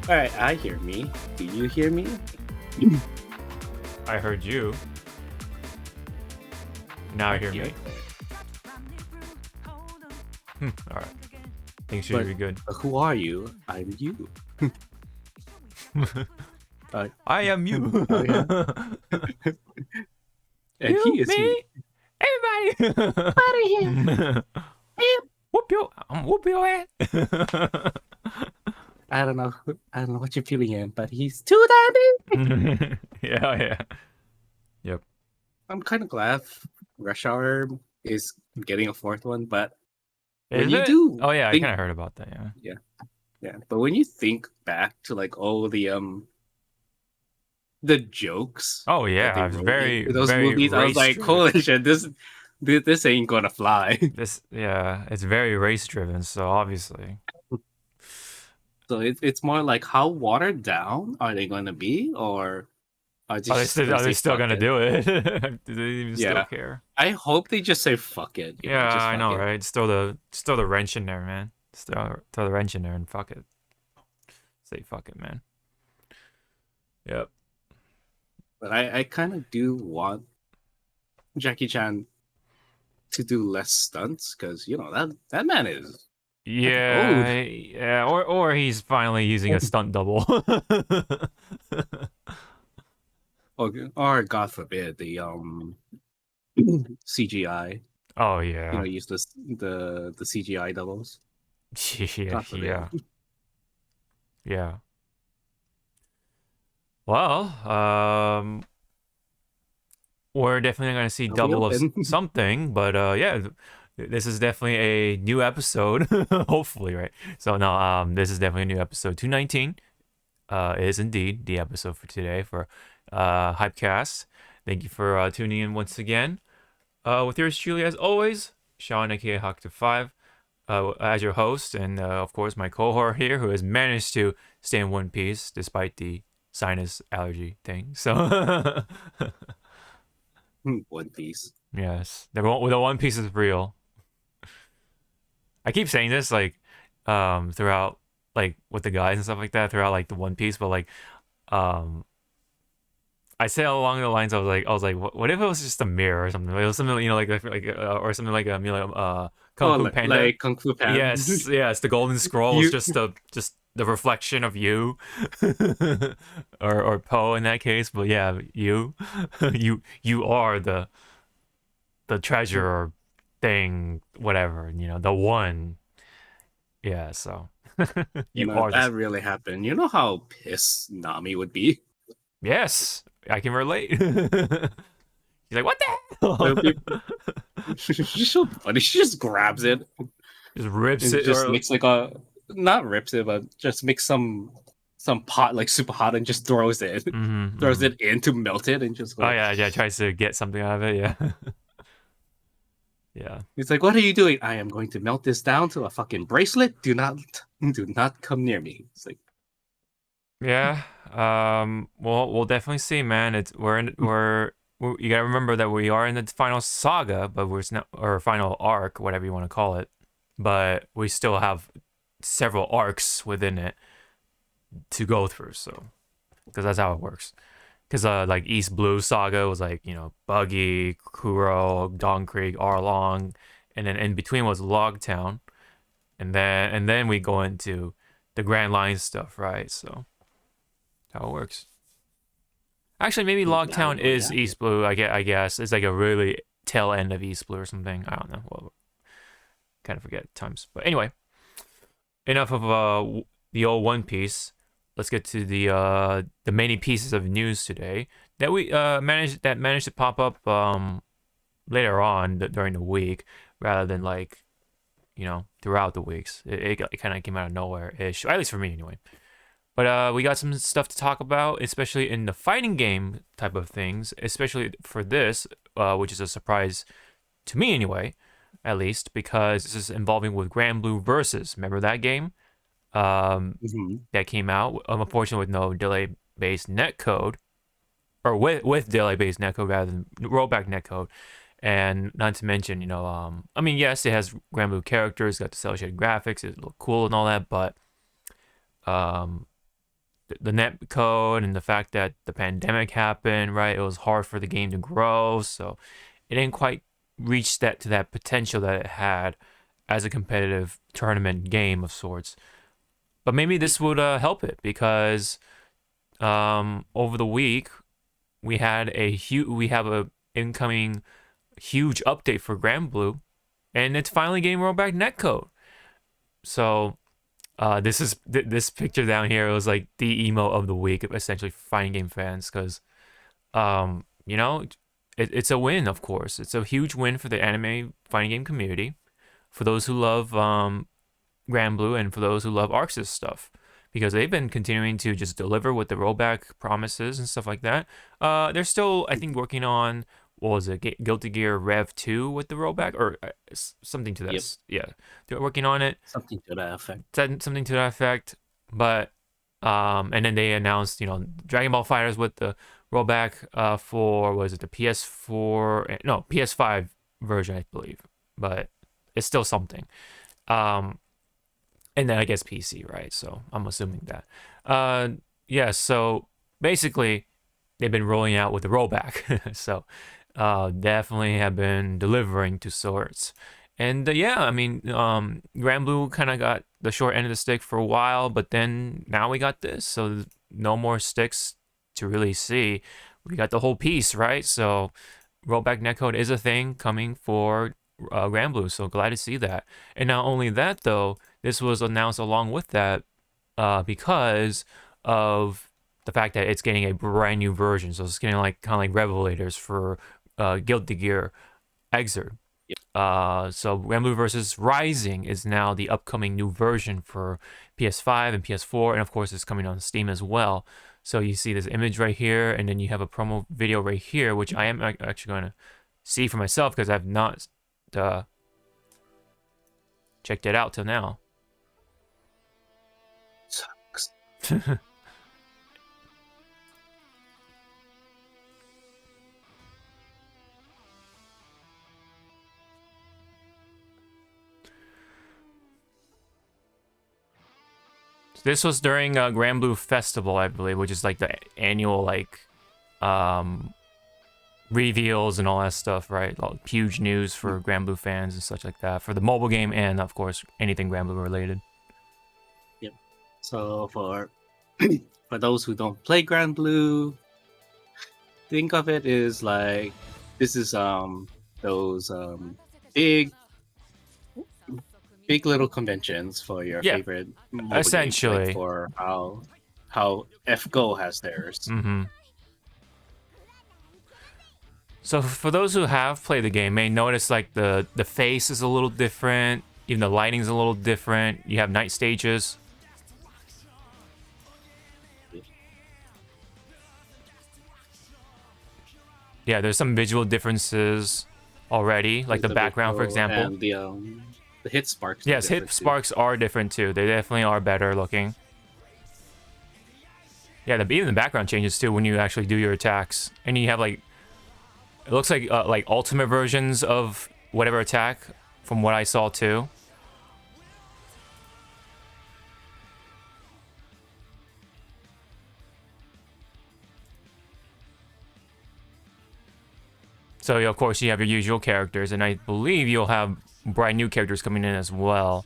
Alright, I hear me. Do you hear me? I heard you. Now I hear me. Alright. Things should be good. Who are you? I'm you. I am you. Oh, yeah. And you, he is me, everybody. Out of here. Whoop your ass. I don't know what you're feeling in, but he's too damn big. Yeah. Yep. I'm kind of glad Rush Hour is getting a fourth one, but when Is you it? do, Oh yeah, I kind of heard about that. Yeah. But when you think back to like all the jokes. Oh yeah, it's very those very movies. I was like, holy shit, this ain't gonna fly. It's very race driven. So obviously. So it's more like how watered down are they gonna be, or are they still gonna do it? Do they even still care? I hope they just say fuck it. Yeah, I know, right? Just throw the wrench in there, man. Just throw the wrench in there and fuck it. Say fuck it, man. Yep. But I kind of do want Jackie Chan to do less stunts because that man is or he's finally using a stunt double. or God forbid the CGI. Oh yeah. Use the CGI doubles. Yeah. Well, we're definitely gonna see double of something, but yeah, this is definitely a new episode. Hopefully, right? So no, this is definitely a new episode. 219 is indeed the episode for today for Hypecast. Thank you for tuning in once again. With yours truly, as always, Sean, aka Hawk5, as your host, and of course my cohort here, who has managed to stay in one piece despite the sinus allergy thing. So One Piece. Yes, the One Piece is real. I keep saying this throughout, like with the guys and stuff like that, throughout like the One Piece, but like I say along the lines, I was like, what if it was just a mirror or something? Like, it was something, or something like Kung Fu Panda. Like Kung Fu Panda. Yes, the Golden Scroll is just the reflection of you, or Poe in that case. But yeah, you are the treasure or thing, whatever. The one. Yeah, so you are. That really happened. You know how pissed Nami would be. Yes, I can relate. He's like, what the hell? She's so funny. She just grabs it, just rips it, just makes like not rips it, but just makes some pot like super hot and just throws it, throws it in to melt it and just. Oh yeah, tries to get something out of it. Yeah. Yeah. He's like, what are you doing? I am going to melt this down to a fucking bracelet. Do not come near me. It's like. Yeah. We'll definitely see, man. You gotta remember that we are in the final saga, but or final arc, whatever you want to call it. But we still have several arcs within it to go through, so because that's how it works. Because like East Blue Saga was like Buggy, Kuro, Dawn Creek, Arlong, and then in between was Logtown, and then we go into the Grand Line stuff, right? So how it works. Actually, maybe Logtown is East Blue. I guess it's like a really tail end of East Blue or something. I don't know. Well, kind of forget times. But anyway, enough of the old One Piece. Let's get to the many pieces of news today that we managed to pop up later on during the week, rather than throughout the weeks. It kind of came out of nowhere ish, at least for me anyway. But we got some stuff to talk about, especially in the fighting game type of things, especially for this, which is a surprise to me anyway, at least, because this is involving with Granblue Versus. Remember that game? That came out, unfortunately, with no delay-based netcode, or with delay-based netcode rather than rollback netcode, and not to mention, I mean, yes, it has Granblue characters, got the cel shaded graphics, it look cool and all that, but the net code and the fact that the pandemic happened, right? It was hard for the game to grow, so it didn't quite reach that potential that it had as a competitive tournament game of sorts. But maybe this would help it because over the week we have a incoming huge update for Granblue, and it's finally getting rollback netcode. So this picture down here was like the emo of the week, essentially for fighting game fans, because you know, it's a win. Of course, it's a huge win for the anime fighting game community, for those who love Granblue and for those who love Arxis stuff, because they've been continuing to just deliver with the rollback promises and stuff like that. They're still, I think, working on, what was it, Guilty Gear Rev 2 with the rollback, or something to that. Yep. Yeah, they're working on it. Something to that effect. Something to that effect. But and then they announced, Dragon Ball Fighters with the rollback for, was it the PS4? No, PS5 version, I believe. But it's still something. And then I guess PC, right? So I'm assuming that. Yeah, so basically they've been rolling out with the rollback. So definitely have been delivering to sorts. And yeah, I mean, Granblue kind of got the short end of the stick for a while, but then now we got this. So no more sticks to really see. We got the whole piece, right? So rollback netcode is a thing coming for Granblue. So glad to see that. And not only that, though, this was announced along with that because of the fact that it's getting a brand new version. So it's getting kind of like Revelators for Guilty Gear Xrd. So Granblue vs. Rising is now the upcoming new version for PS5 and PS4, and of course it's coming on Steam as well. So you see this image right here, and then you have a promo video right here, which I am actually going to see for myself because I've not checked it out till now. Sucks. This was during Granblue Festival, I believe, which is like the annual reveals and all that stuff, right? Huge news for Granblue fans and such like that, for the mobile game and of course anything Granblue related. Yep. So for those who don't play Granblue, think of it as like this is those big little conventions for your favorite mobile essentially games, like for how FGO has theirs. Mm-hmm. So for those who have played the game, may notice like the face is a little different, even the lighting's a little different. You have night stages. Yeah, there's some visual differences already, like the background, for example. And the hit sparks. Yes, hit sparks are different too. They definitely are better looking. Yeah, even the background changes too when you actually do your attacks, and you have like, it looks like ultimate versions of whatever attack, from what I saw too. So of course you have your usual characters, and I believe you'll have brand new characters coming in as well.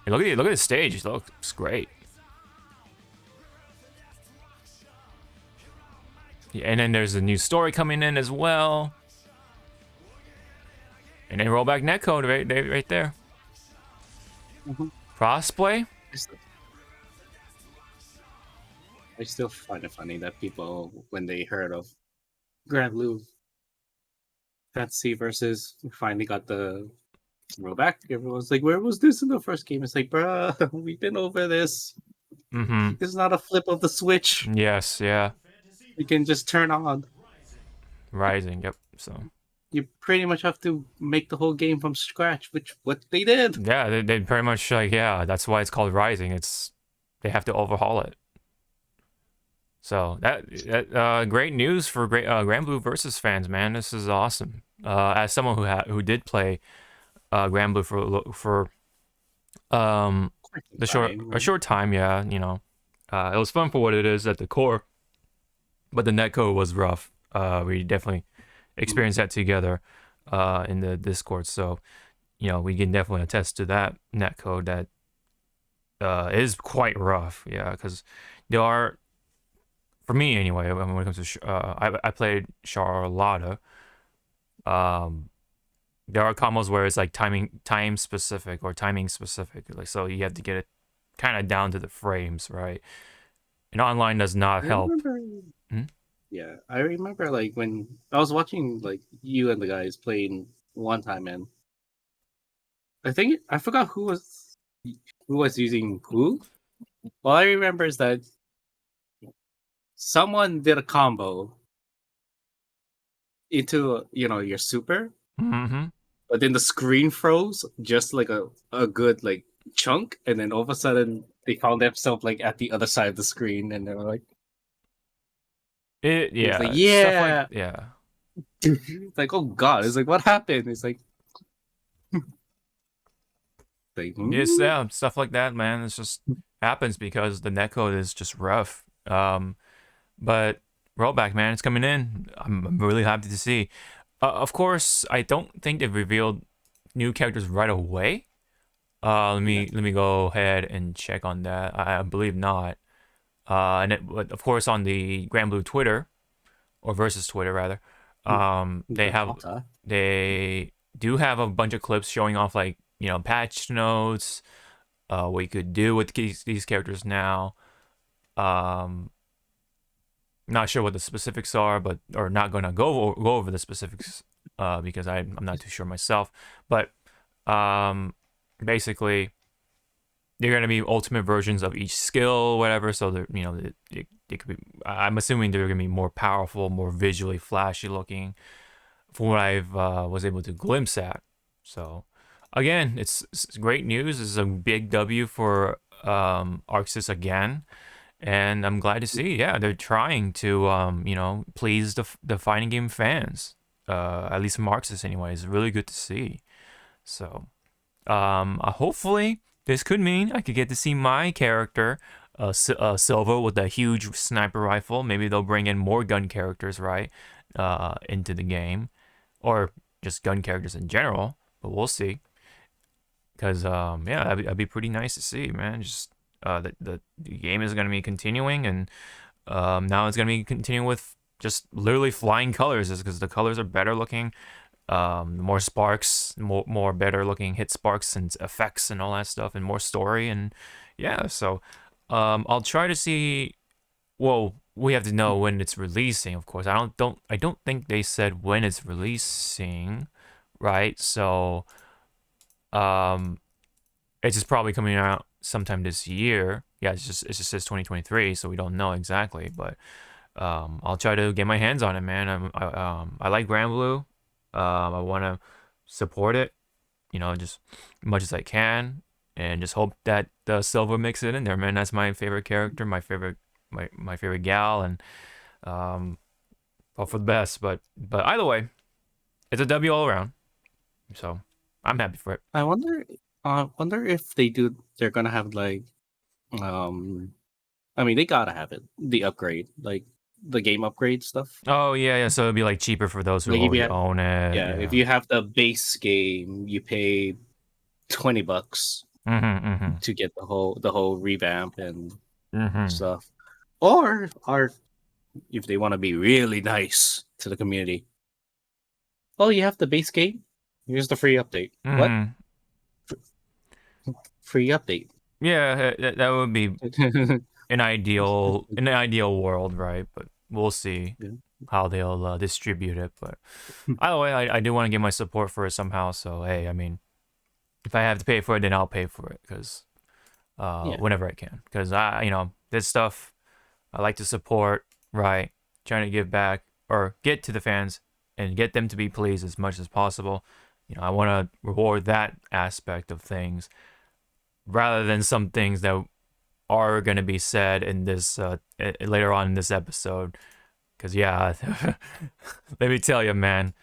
And look at the stage; it looks great. Yeah, and then there's a new story coming in as well. And then rollback netcode right there. Mm-hmm. Crossplay. I still find it funny that people, when they heard of Granblue Fantasy versus finally got the rollback, everyone's like, "Where was this in the first game?" It's like, bruh, we've been over this. Mm-hmm. It's not a flip of the switch. Yes, yeah. You can just turn on Rising. Yep. So you pretty much have to make the whole game from scratch, which what they did. Yeah, they pretty much that's why it's called Rising. They have to overhaul it. So that great news for Granblue versus fans, man. This is awesome. As someone who did play Granblue for Quite a short time, yeah. You know, it was fun for what it is at the core, but the netcode was rough. We definitely experienced that together in the Discord. So you know, we can definitely attest to that netcode that is quite rough. Yeah, because there are, for me anyway, when it comes to I played Charlotta. Um, there are combos where it's like time specific or timing specific. Like so, you have to get it kind of down to the frames, right? And online does not I help. remember. Yeah, I remember like when I was watching like you and the guys playing one time, and I think I forgot who was using who. All I remember is that someone did a combo into your super, Mm-hmm. but then the screen froze just like a good like chunk, and then all of a sudden they found themselves like at the other side of the screen, and they were like, it's like Stuff like yeah, yeah. it's like oh god, it's like what happened? It's like Yes, hmm? yeah, stuff like that, man. It's just happens because the netcode is just rough. But rollback, man, it's coming in. I'm really happy to see. Of course, I don't think they've revealed new characters right away. Yeah. Let me go ahead and check on that. I believe not. But of course, on the Granblue Twitter or versus Twitter rather, The Tata. they do have a bunch of clips showing off like patch notes, what you could do with these characters now. Um, Not sure what the specifics are, but or not gonna go over the specifics because I'm not too sure myself. But um, basically, they're gonna be ultimate versions of each skill, whatever. So that it could be. I'm assuming they're gonna be more powerful, more visually flashy looking, from what I've was able to glimpse at. So again, it's great news. This is a big W for Arxis again, and I'm glad to see. Yeah, they're trying to please the fighting game fans. At least from Arxis anyway. It's really good to see. So hopefully this could mean I could get to see my character, Silva, with a huge sniper rifle. Maybe they'll bring in more gun characters, right, into the game, or just gun characters in general. But we'll see. Because yeah, that'd be pretty nice to see, man. Just the game is gonna be continuing, and now it's gonna be continuing with just literally flying colors, is because the colors are better looking. More sparks, more better looking hit sparks and effects and all that stuff, and more story, and yeah. So I'll try to see. Well, we have to know when it's releasing, of course. I don't think they said when it's releasing, right? So um, it's just probably coming out sometime this year. Yeah, it just says 2023, so we don't know exactly, but I'll try to get my hands on it, man. I like Granblue. I want to support it, just as much as I can, and just hope that the Silver makes it in there, man. That's my favorite character, my favorite gal, and hope for the best. But either way, it's a W all around. So I'm happy for it. I wonder if they're gonna have like um I mean they gotta have it. The upgrade, like the game upgrade stuff. Oh yeah. So it'll be like cheaper for those who Like if you already have own it. yeah, if Yeah. you have the base game, you pay $20 Mm-hmm. to get the whole revamp and Mm-hmm. stuff. Or if they want to be really nice to the community. Oh, you have the base game? Here's the free update. What? Mm-hmm. Free update. Yeah, that would be in an ideal world, right? But we'll see Yeah. how they'll distribute it. But either way, I do want to get my support for it somehow. So hey, I mean, if I have to pay for it, then I'll pay for it because Yeah. whenever I can. Because this stuff I like to support, right? Trying to give back or get to the fans and get them to be pleased as much as possible. I want to reward that aspect of things rather than some things that are going to be said in this later on in this episode. Because yeah, let me tell you, man.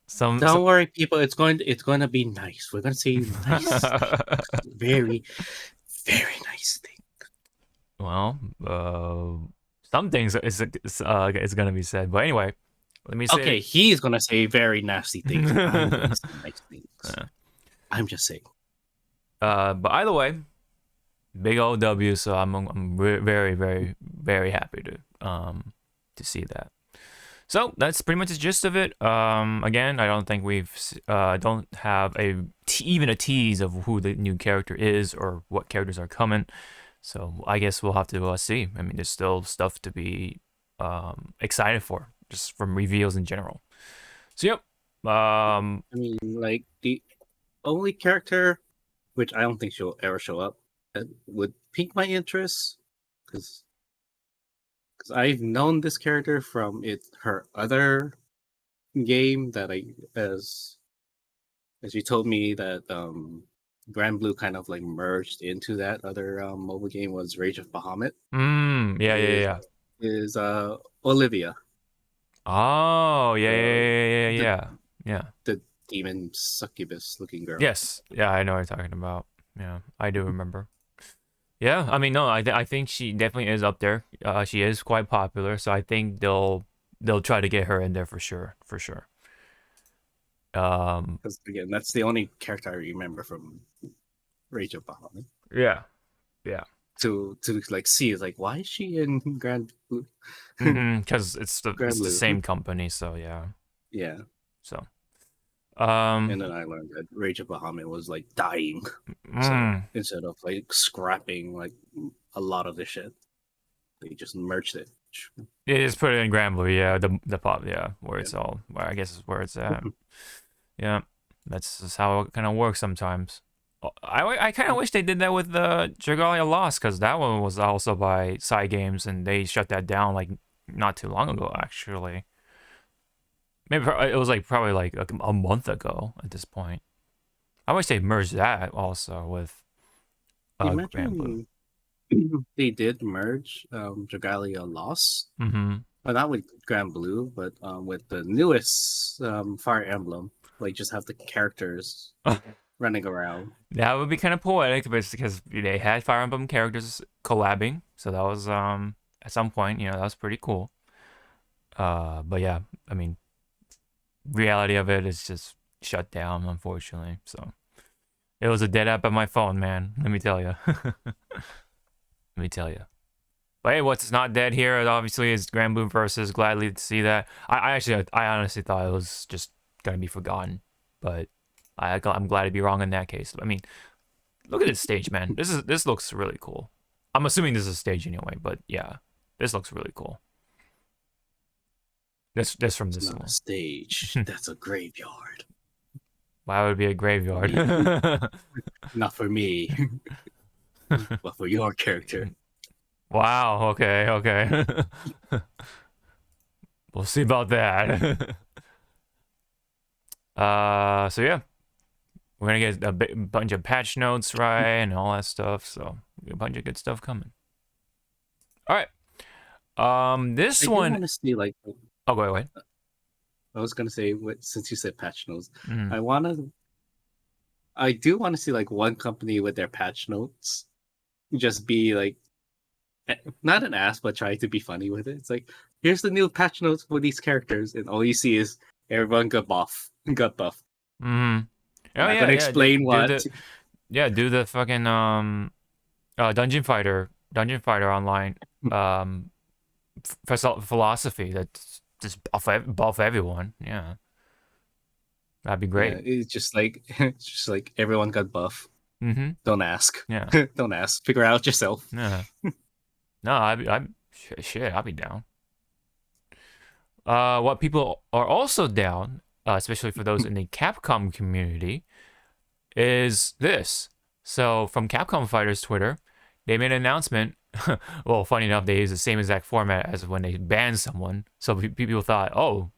Some Don't worry, people. It's going to be nice. We're gonna say nice, very, very nice thing. Well, some things is gonna be said, but anyway, let me say. Okay, he's gonna say very nasty things. I'm gonna say nice things. I'm just saying. But either way, big old W. So I'm very, very, very happy to see that. So that's pretty much the gist of it. Again, I don't think don't have even a tease of who the new character is or what characters are coming. So I guess we'll have to see. I mean, there's still stuff to be excited for, just from reveals in general. So yep. I mean, like the only character, which I don't think she'll ever show up, that would pique my interest, because I've known this character from her other game that as you told me that Granblue kind of like merged into that other mobile game was Rage of Bahamut. Yeah. Is Olivia. Oh, yeah. The demon succubus looking girl. Yes. Yeah, I know what you're talking about. Yeah, I do remember. Yeah, I mean, no, I think she definitely is up there. She is quite popular, so I think they'll try to get her in there for sure. Because again, that's the only character I remember from Rage of Bahamut. Yeah. To like see is like, why is she in Granblue? Because it's the same company, so yeah. Yeah. So. And then I learned that Rage of Bahamut was like dying. So instead of like scrapping like a lot of the shit, they just merged it. Yeah, just put it in Granblue, yeah, the pop, yeah, where it's all, where I guess is where it's at. Yeah, that's just how it kind of works sometimes. I kind of wish they did that with the Dragalia Lost, because that one was also by Side Games, and they shut that down like not too long ago, actually. Maybe it was like probably like a month ago at this point. I wish they merged that also with Granblue. They did merge Dragalia Lost, but not with Granblue, but with the newest Fire Emblem. Like just have the characters running around. That would be kind of poetic, because they had Fire Emblem characters collabing, so that was at some point, that was pretty cool. But yeah, I mean, reality of it is just shut down, unfortunately. So it was a dead app on my phone, man. Let me tell you. But hey, what's not dead here, obviously, is Granblue versus. Gladly to see that. I honestly thought it was just gonna be forgotten, but I'm glad to be wrong in that case. I mean, look at this stage, man. This looks really cool. I'm assuming this is a stage anyway, but yeah, this looks really cool. This from this one. Not a stage. That's a graveyard. Why would it be a graveyard? Not for me, but for your character. Wow. Okay. We'll see about that. So yeah, we're gonna get a bunch of patch notes, right, and all that stuff. So a bunch of good stuff coming. All right. This one. I want to see like. Oh, go ahead. I was gonna say, since you said patch notes, I do want to see like one company with their patch notes just be like, not an ass, but try to be funny with it. It's like, here's the new patch notes for these characters, and all you see is everyone got buff. Oh I'm gonna explain what. Do the fucking Dungeon Fighter Online philosophy that's just buff everyone. Yeah, that'd be great. Yeah, it's just like everyone got buff. Don't ask. Yeah. Don't ask. Figure out yourself. Yeah. No, I'd be down. What people are also down, especially for those in the Capcom community, is this. So from Capcom Fighters Twitter, they made an announcement. Well, funny enough, they use the same exact format as when they banned someone. So people thought, oh,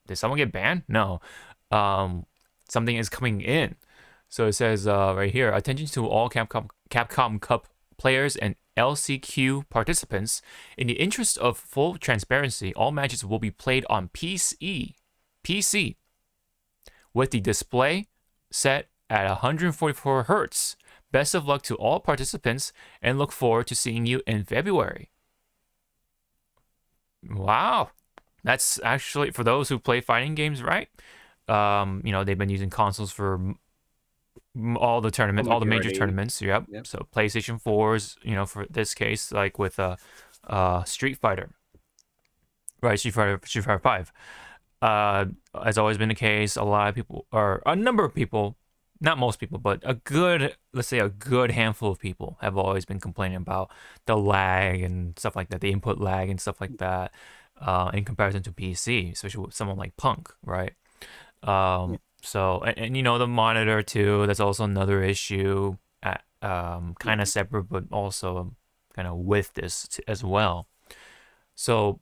did someone get banned? No. Something is coming in. So it says right here, attention to all Capcom Cup players and LCQ participants. In the interest of full transparency, all matches will be played on PC, with the display set at 144 Hz, Best of luck to all participants and look forward to seeing you in February. Wow. That's actually for those who play fighting games, right? They've been using consoles for all the A tournaments, all the major majority. tournaments. Yep. Yep. So PlayStation 4s, for this case, like with Street Fighter, right? Street Fighter 5. Has always been the case. A lot of people, or a number of people, not most people, but let's say a good handful of people have always been complaining about the lag and stuff like that, the input lag and stuff like that, in comparison to PC, especially with someone like Punk, right? Yeah. So, and the monitor too, that's also another issue, kind of separate, but also kind of with this as well. So,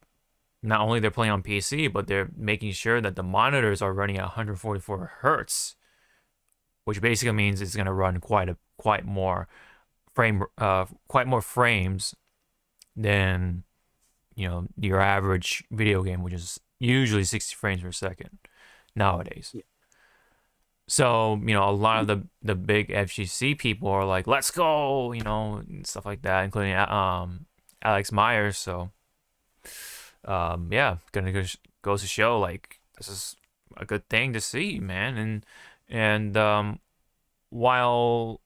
not only they're playing on PC, but they're making sure that the monitors are running at 144 hertz, which basically means it's going to run quite more frames than your average video game, which is usually 60 frames per second nowadays. Yeah. So a lot of the big FGC people are like, let's go, and stuff like that, including Alex Myers. So yeah, goes to show like this is a good thing to see, man. And while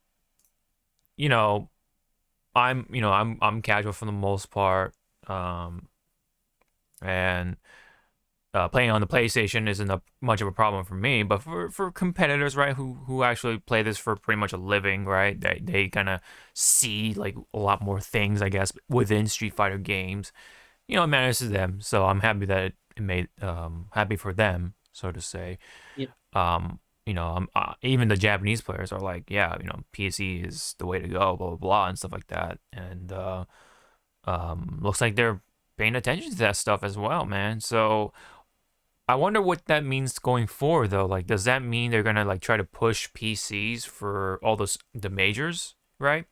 I'm casual for the most part, and playing on the PlayStation isn't much of a problem for me, but for competitors, right, who actually play this for pretty much a living, right, they kind of see like a lot more things, I guess, within Street Fighter games. It matters to them, so I'm happy that it made happy for them, so to say. Yep. Even the Japanese players are like, yeah, PC is the way to go, blah blah blah, and stuff like that, and looks like they're paying attention to that stuff as well, man. So I wonder what that means going forward, though. Like, does that mean they're gonna like try to push PCs for all the majors, right?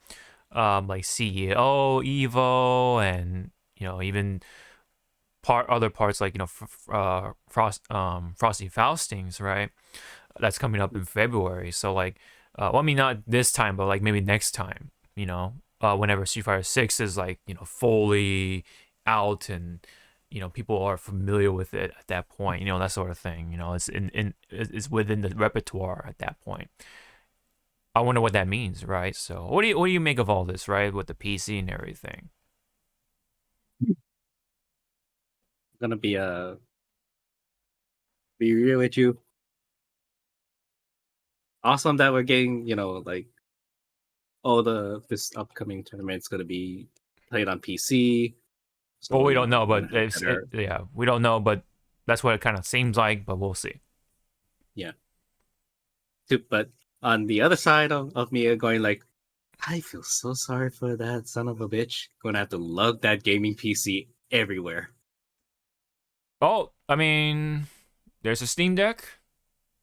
Like CEO, Evo, and even other parts like Frosty Faustings, right? That's coming up in February. So like, well, I mean not this time, but like maybe next time. Whenever Street Fighter 6 is like fully out and people are familiar with it at that point. That sort of thing. It's within the repertoire at that point. I wonder what that means, right? So what do you make of all this, right, with the PC and everything? Gonna be real with you. Awesome that we're getting, like all this upcoming tournament's gonna be played on PC. Well, So, we don't know, we're but gonna have better. yeah, we don't know, but that's what it kind of seems like. But we'll see. Yeah. But on the other side of me going like, I feel so sorry for that son of a bitch. Gonna have to lug that gaming PC everywhere. Oh, I mean, there's a Steam Deck,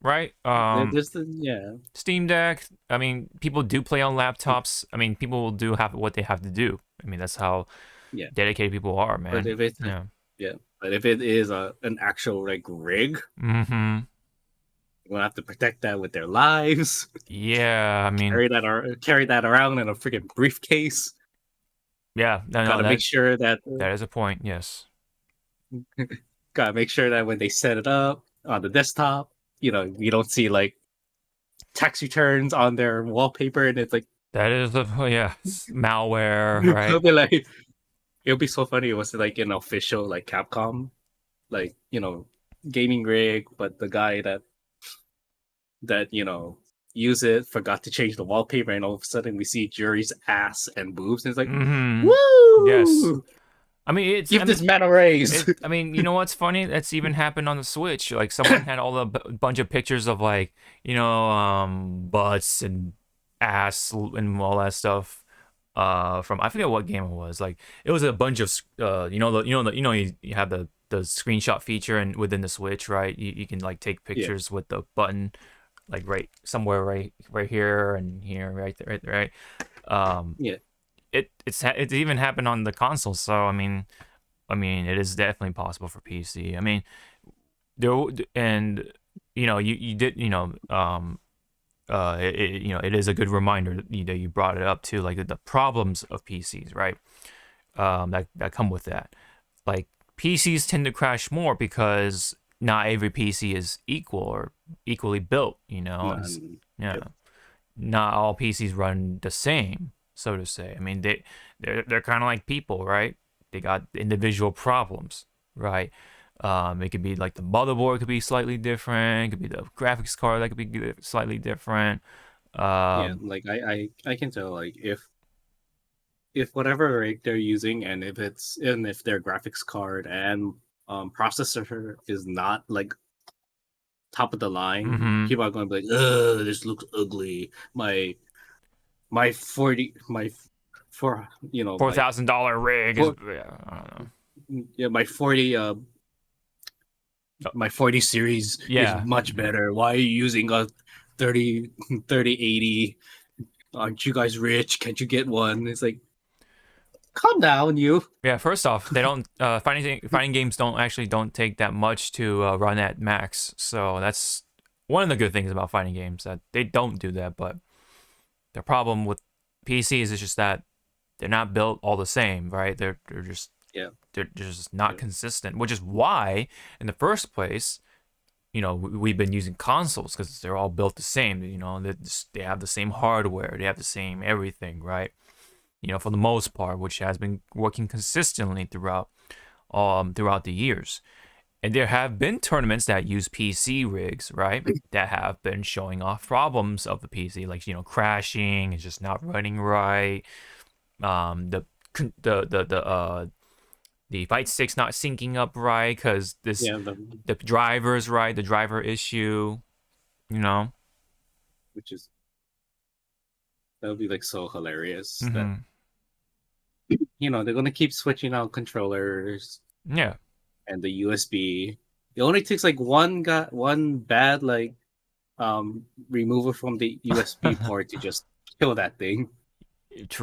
right? There's yeah. Steam Deck. I mean, people do play on laptops. I mean, people do have what they have to do. I mean, that's how Yeah. dedicated people are, But man. if it's Yeah. yeah, but if it is an actual like rig, Mm-hmm. you're gonna have to protect that with their lives. Yeah. I mean, Carry that around in a freaking briefcase. yeah. No, Gotta make that sure that that is a point. Yes. gotta make sure that when they set it up on the desktop, you don't see like tax returns on their wallpaper, and it's like That is the yeah malware, it'll right? be like it'll be so funny. It was like an official like Capcom, like gaming rig, but the guy that use it forgot to change the wallpaper, and all of a sudden we see Jury's ass and boobs, and it's like, Mm-hmm. Yes. woo! I mean, it's. Give I this mean, man a raise. I mean, you know what's funny? That's even happened on the Switch. Like someone had all the bunch of pictures of like butts and ass and all that stuff. From I forget what game it was. Like it was a bunch of you have the screenshot feature and within the Switch, right? You can like take Yeah, pictures with the button, like right somewhere right here and here right there, right. Um, yeah, it's even happened on the console. So I mean, it is definitely possible for PC. I mean, there and you did it is a good reminder that you brought it up too, like the problems of PCs, right? That come with that. Like PCs tend to crash more because not every PC is equal or equally built. Yeah, Yep. not all PCs run the same, so to say. I mean, they're kind of like people, right? They got individual problems, right? It could be like the motherboard could be slightly different. It could be the graphics card that could be slightly different. Yeah, Um, like I can tell like if whatever rig they're using and if their graphics card and processor is not like top of the line, mm-hmm. people are going to be like, "Ugh, this looks ugly." My 40 my for like $4,000 rig is, for yeah, I don't know. yeah Oh, my 40 series is yeah, much better. Why are you using a 3080? Aren't you guys rich? Can't you get one? It's like, calm down, you. yeah. First off, they don't fighting games don't take that much to run at max. So that's one of the good things about fighting games, that they don't do that. But the problem with PCs is just that they're not built all the same, right? Yeah, They're just not yeah, consistent, which is why in the first place, we've been using consoles, because they're all built the same. They have the same hardware, they have the same everything, right? For the most part, which has been working consistently throughout the years. And there have been tournaments that use PC rigs, right? That have been showing off problems of the PC, like crashing, it's just not running right. The the fight stick's not syncing up right because yeah. the driver's right, the driver issue, you know. Which is that would be like so hilarious that Mm-hmm. they're gonna keep switching out controllers Yeah, and the USB. It only takes like one bad like removal from the USB port to just kill that thing.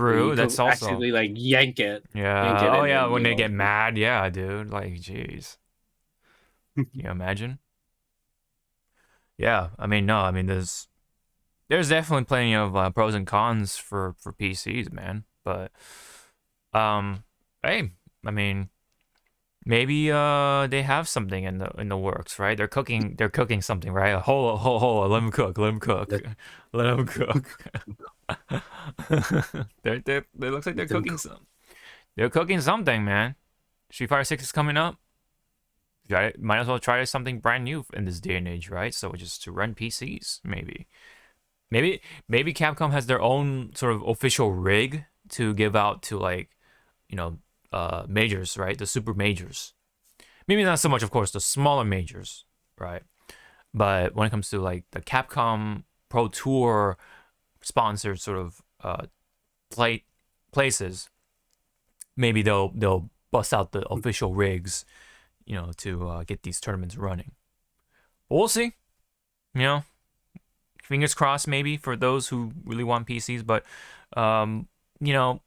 Like you true. could That's also, accidentally like yank yeah. it, Oh and yeah, then when they get mad, yeah, dude. Like, jeez, can you imagine? Yeah, I mean, no, I mean, there's definitely plenty of pros and cons for PCs, man. But um, hey, I mean, maybe they have something in the works, right? They're cooking something, right? Hold on, let them cook, let them cook, let let them cook. They looks like they're them cooking some. They're cooking something, man. Street Fighter 6 is coming up. Might as well try something brand new in this day and age, right? So just to run PCs, maybe. Maybe Capcom has their own sort of official rig to give out to, like, you know, majors, right? The super majors. Maybe not so much, of course, the smaller majors, right? But when it comes to like the Capcom Pro Tour sponsored sort of play places, maybe they'll bust out the official rigs, to get these tournaments running. But we'll see. You know, fingers crossed, maybe for those who really want PCs. But um, you know,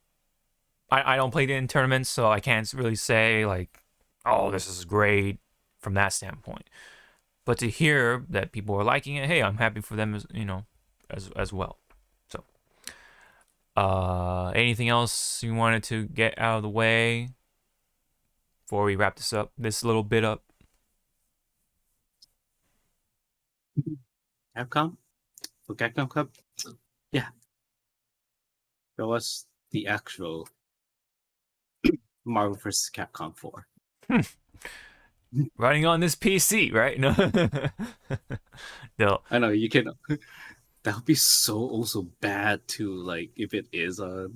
I don't play in tournaments, so I can't really say like, oh, this is great from that standpoint. But to hear that people are liking it, hey, I'm happy for them as well. So, anything else you wanted to get out of the way before we wrap this little bit up? Capcom for Capcom Cup. Yeah, show us the actual Marvel vs. Capcom 4. Running on this PC, right? No, no. I know you can. That would be so also bad too. Like if it is a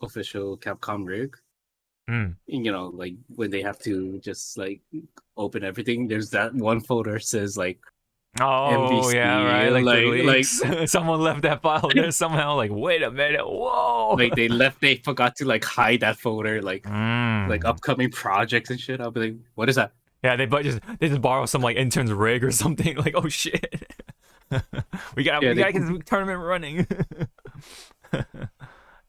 official Capcom rig, Mm. like when they have to just like open everything, there's that one folder that says like Oh yeah, MVC, right. Like the like leaks. Someone left that file there somehow. Like, wait a minute. Whoa. like they forgot to like hide that folder, like Mm. upcoming projects and shit. I'll be like, what is that? Yeah, they just borrow some like intern's rig or something. Like, oh shit. we gotta Yeah, we gotta get the tournament running.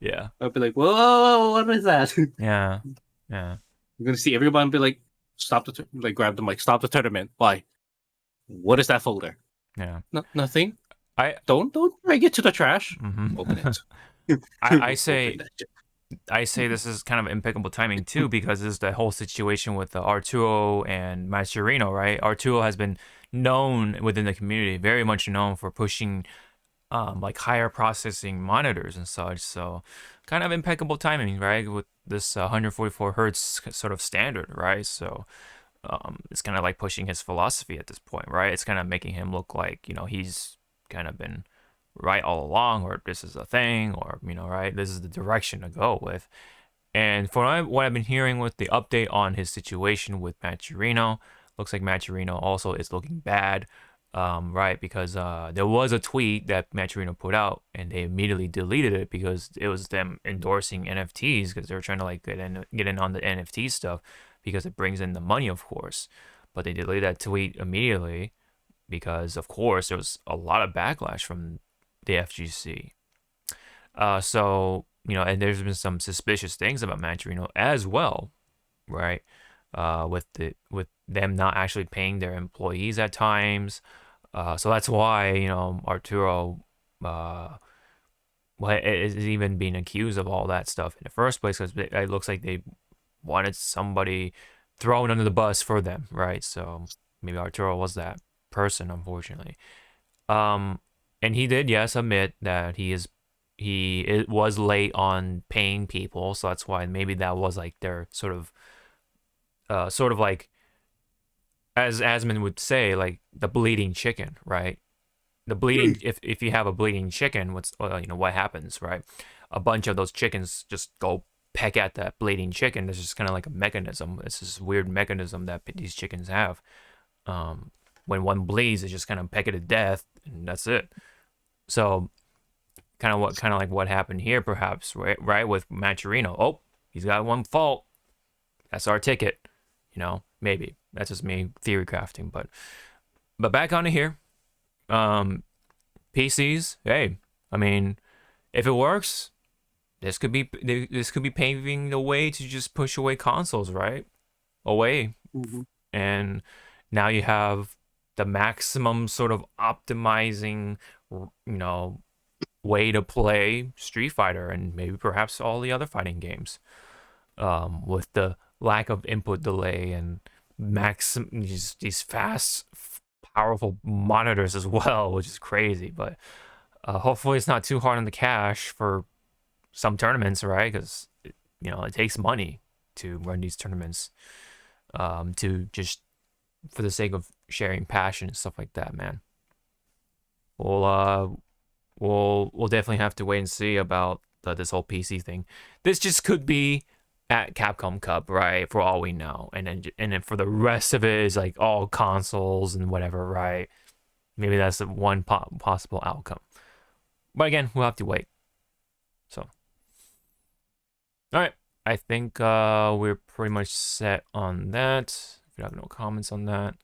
Yeah. I'll be like, whoa, what is that? Yeah. Yeah. You're gonna see everyone be like, stop like grab them, like stop the tournament. Why? What is that folder? Yeah. Nothing. Don't drag it to the trash. Open it. I Open say that shit. I say this is kind of impeccable timing too, because this is the whole situation with Arturo and Mascherino, right? Arturo has been known within the community, very much known for pushing like higher processing monitors and such. So kind of impeccable timing, right? With this 144 hertz sort of standard, right? So it's kind of like pushing his philosophy at this point, right? It's kind of making him look like, he's kind of been right all along, or this is a thing, or, right, this is the direction to go with. And for what I've been hearing with the update on his situation with Mascherino, looks like Mascherino also is looking bad, right? Because there was a tweet that Mascherino put out, and they immediately deleted it because it was them endorsing NFTs, because they're trying to like get in on the NFT stuff because it brings in the money, of course. But they deleted that tweet immediately because, of course, there was a lot of backlash from the FGC. So, and there's been some suspicious things about Mascherino as well, right? With them not actually paying their employees at times. So that's why, Arturo is even being accused of all that stuff in the first place, because it looks like they wanted somebody thrown under the bus for them, right? So maybe Arturo was that person, unfortunately. And he did, yes, admit that he was late on paying people, so that's why maybe that was like their sort of like, as Asman would say, like the bleeding chicken, right? The bleeding, if you have a bleeding chicken, what happens, right? A bunch of those chickens just go peck at that bleeding chicken. It's just kind of like a mechanism. It's this weird mechanism that these chickens have. When one bleeds, it just kind of peck it to death, and that's it. So kind of like what happened here, perhaps, right, with Mascherino. Oh, he's got one fault. That's our ticket. Maybe that's just me theory crafting, but back on to here. PCs. Hey, I mean, if it works, this could be paving the way to just push away consoles, right? Away, and now you have the maximum sort of optimizing, way to play Street Fighter and maybe perhaps all the other fighting games, with the lack of input delay and these fast, powerful monitors as well, which is crazy. But hopefully it's not too hard on the cash for some tournaments, right? Because it takes money to run these tournaments, to just for the sake of sharing passion and stuff like that, man. We'll definitely have to wait and see about this whole PC thing. This just could be at Capcom Cup, right? For all we know, and then for the rest of it is like all consoles and whatever, right? Maybe that's the one possible outcome. But again, we'll have to wait. So, all right, I think we're pretty much set on that. If you have no comments on that,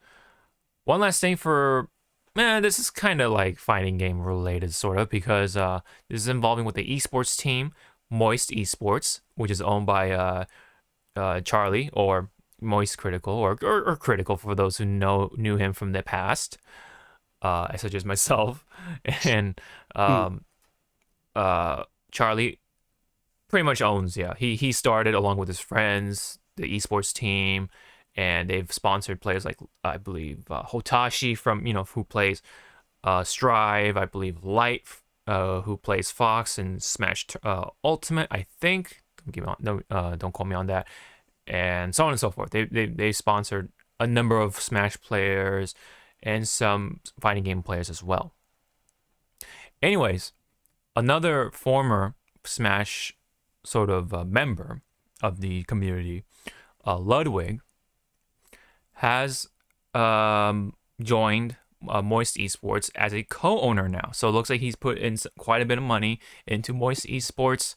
one last thing for. This is kind of like fighting game related, sort of, because this is involving with the esports team, Moist Esports, which is owned by Charlie, or Moist Critical, or Critical for those who knew him from the past, such as myself. And Charlie pretty much owns, he started along with his friends the esports team, and they've sponsored players like, I believe, Hotashi from, who plays Strive, I believe Light, who plays Fox and Smash Ultimate, I think. Don't call me on that. And so on and so forth. They sponsored a number of Smash players and some fighting game players as well. Anyways, another former Smash sort of member of the community, Ludwig, has joined Moist Esports as a co-owner now. So it looks like he's put in quite a bit of money into Moist Esports,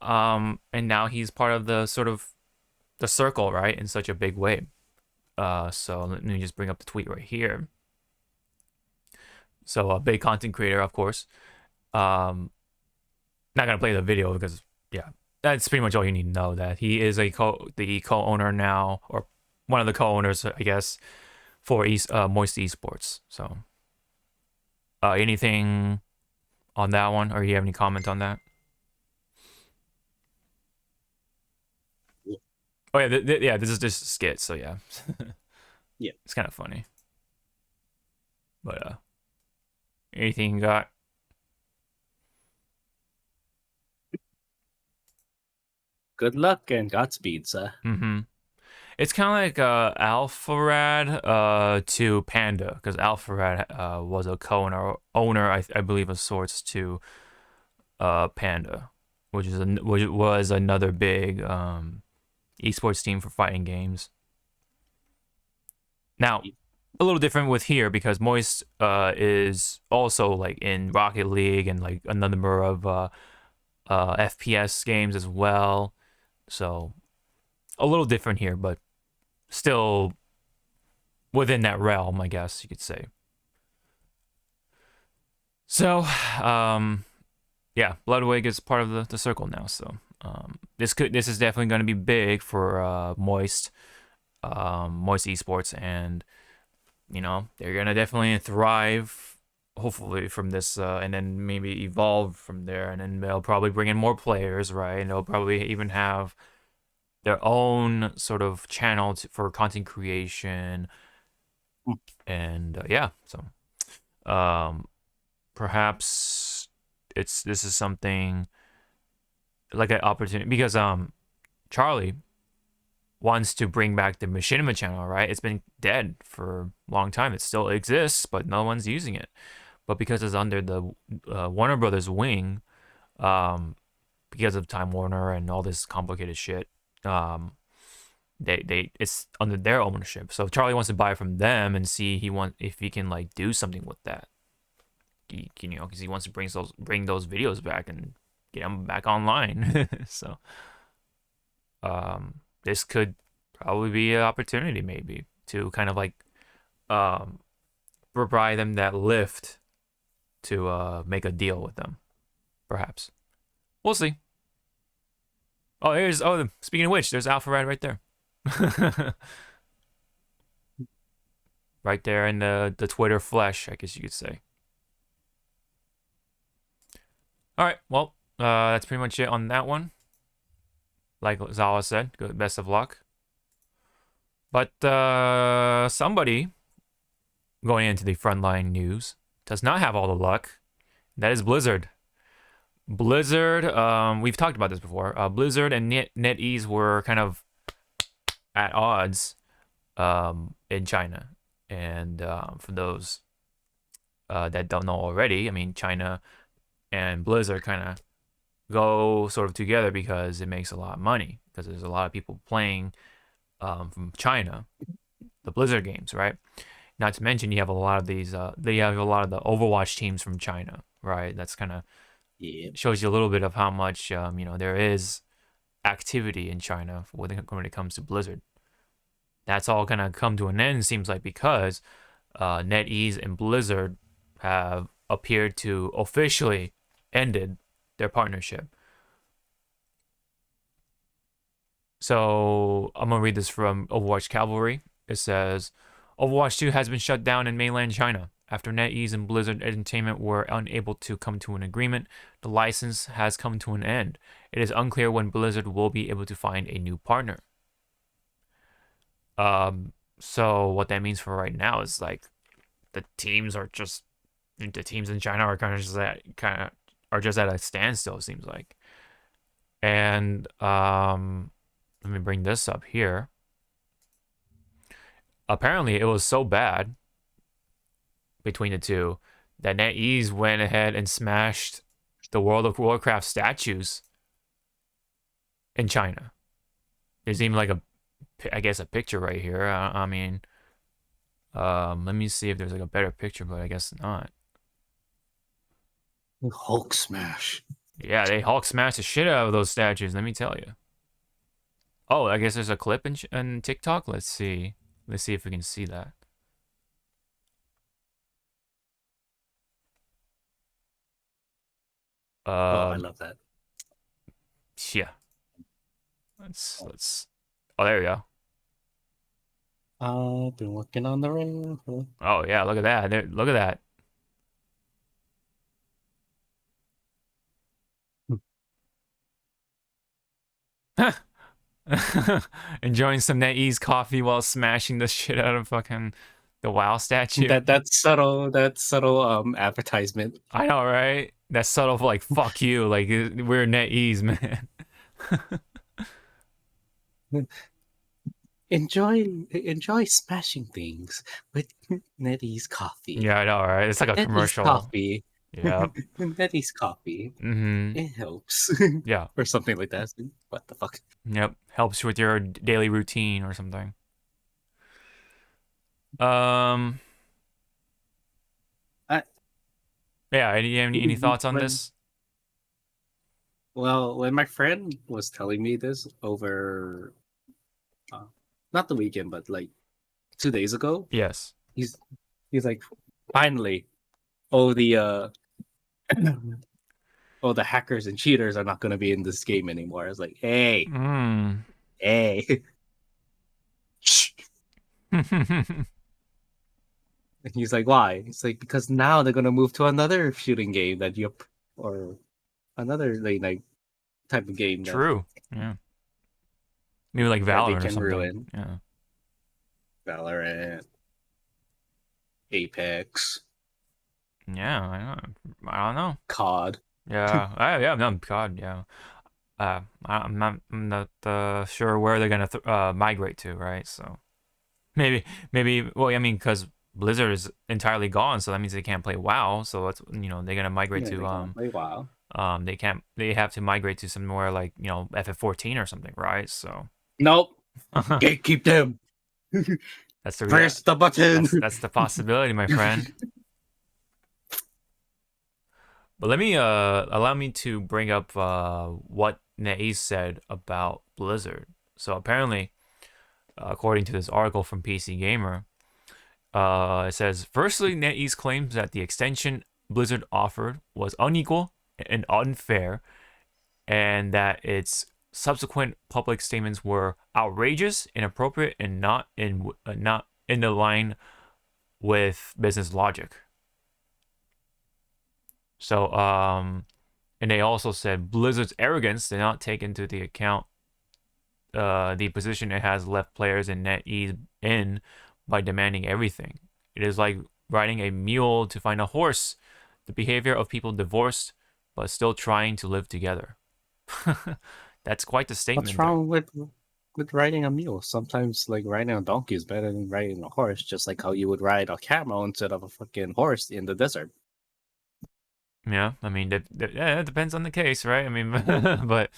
and now he's part of the sort of the circle, right, in such a big way. So let me just bring up the tweet right here. So a big content creator, of course. Not gonna play the video because that's pretty much all you need to know. That he is the co-owner now, or one of the co-owners, I guess, for Moist Esports. So Anything on that one, or you have any comment on that? Oh yeah, yeah. This is just a skit, so yeah, Yeah. it's kind of funny. But anything you got? Good luck and Godspeed, sir. Mm-hmm. It's kind of like Alpharad to Panda, because Alpharad was a owner, I believe, of sorts to Panda, which was another big esports team for fighting games. Now, a little different with here because Moist is also like in Rocket League and like a number of FPS games as well. So a little different here, but still within that realm, I guess you could say. So, yeah, Ludwig is part of the circle now. So this is definitely going to be big for Moist Esports, and they're gonna definitely thrive. Hopefully from this, and then maybe evolve from there, and then they'll probably bring in more players, right? And they'll probably even have their own sort of channel for content creation, and yeah. So um, perhaps this is something like an opportunity because Charlie wants to bring back the Machinima channel, right? It's been dead for a long time. It still exists, but no one's using it. But because it's under the Warner Brothers wing, um, because of Time Warner and all this complicated shit, um, they it's under their ownership. So Charlie wants to buy from them and see if he can like do something with that. Because he wants to bring those videos back and get them back online. So this could probably be an opportunity maybe to kind of like um, provide them that lift to make a deal with them, perhaps. We'll see. Speaking of which, there's Alpharad right there. Right there in the Twitter flesh, I guess you could say. All right, well, that's pretty much it on that one. Like Zawa said, good, best of luck. But somebody going into the frontline news does not have all the luck. That is Blizzard. Blizzard, we've talked about this before. Blizzard and Netease were kind of at odds in China. And for those that don't know already, I mean, China and Blizzard kind of go sort of together because it makes a lot of money. Because there's a lot of people playing from China, the Blizzard games, right? Not to mention you have a lot of these. They have a lot of the Overwatch teams from China, right? That's kind of shows you a little bit of how much there is activity in China when it comes to Blizzard. That's all gonna come to an end, seems like, because NetEase and Blizzard have appeared to officially ended their partnership. So I'm gonna read this from Overwatch Cavalry. It says, Overwatch 2 has been shut down in mainland China. After NetEase and Blizzard Entertainment were unable to come to an agreement, the license has come to an end. It is unclear when Blizzard will be able to find a new partner. So what that means for right now is like the teams in China are kind of just at a standstill, it seems like. And let me bring this up here. Apparently, it was so bad between the two that NetEase went ahead and smashed the World of Warcraft statues in China. There's even like a picture right here. I mean, let me see if there's like a better picture, but I guess not. Hulk smash. Yeah, they Hulk smashed the shit out of those statues. Let me tell you. Oh, I guess there's a clip in TikTok. Let's see. Let's see if we can see that. I love that. Yeah. Let's. Oh, there we go. I've been working on the rain. Oh yeah, look at that. Look at that. Enjoying some Netease coffee while smashing the shit out of fucking the WoW statue. That subtle advertisement. I know, right? That's subtle, like fuck you, like we're Netease, man. Enjoy smashing things with Netease coffee. Yeah, I know, right? It's like a Netease commercial. coffee. Yeah. Netease coffee. Mm-hmm. It helps. Yeah. Or something like that. What the fuck? Yep. Helps with your daily routine or something. Um. I, Yeah. Any thoughts on when this? Well, when my friend was telling me this over, uh, not the weekend, but like 2 days ago, Yes. he's he's like, finally, oh the oh the hackers and cheaters are not going to be in this game anymore. I was like, hey, Hmm. hey, shh. And he's like, why? It's like because now they're going to move to another shooting game that you or another late night type of game True. Yeah. Maybe like that they Valorant or can something. ruin. Yeah. Valorant, Apex, Yeah. I don't know. COD. Yeah. Yeah. No. God. Yeah. I'm not sure where they're gonna migrate to, right? So maybe. Well, I mean, because Blizzard is entirely gone, so that means they can't play WoW. So it's they're gonna migrate Yeah, to they can't play WoW. they have to migrate to somewhere like FF14 or something, right? So Nope. Gatekeep them. that's the Press the button. that's the possibility, my friend. But let me allow me to bring up what Netease said about Blizzard. So apparently, according to this article from PC Gamer, it says, firstly, NetEase claims that the extension Blizzard offered was unequal and unfair, and that its subsequent public statements were outrageous, inappropriate, and not in the line with business logic. So, and they also said Blizzard's arrogance did not take into the account the position it has left players in NetEase in by demanding everything. It is like riding a mule to find a horse, the behavior of people divorced but still trying to live together. That's quite the What's statement there. wrong with riding a mule? Sometimes like riding a donkey is better than riding a horse, just like how you would ride a camel instead of a fucking horse in the desert. Yeah, I mean, yeah, it depends on the case, right? I mean, but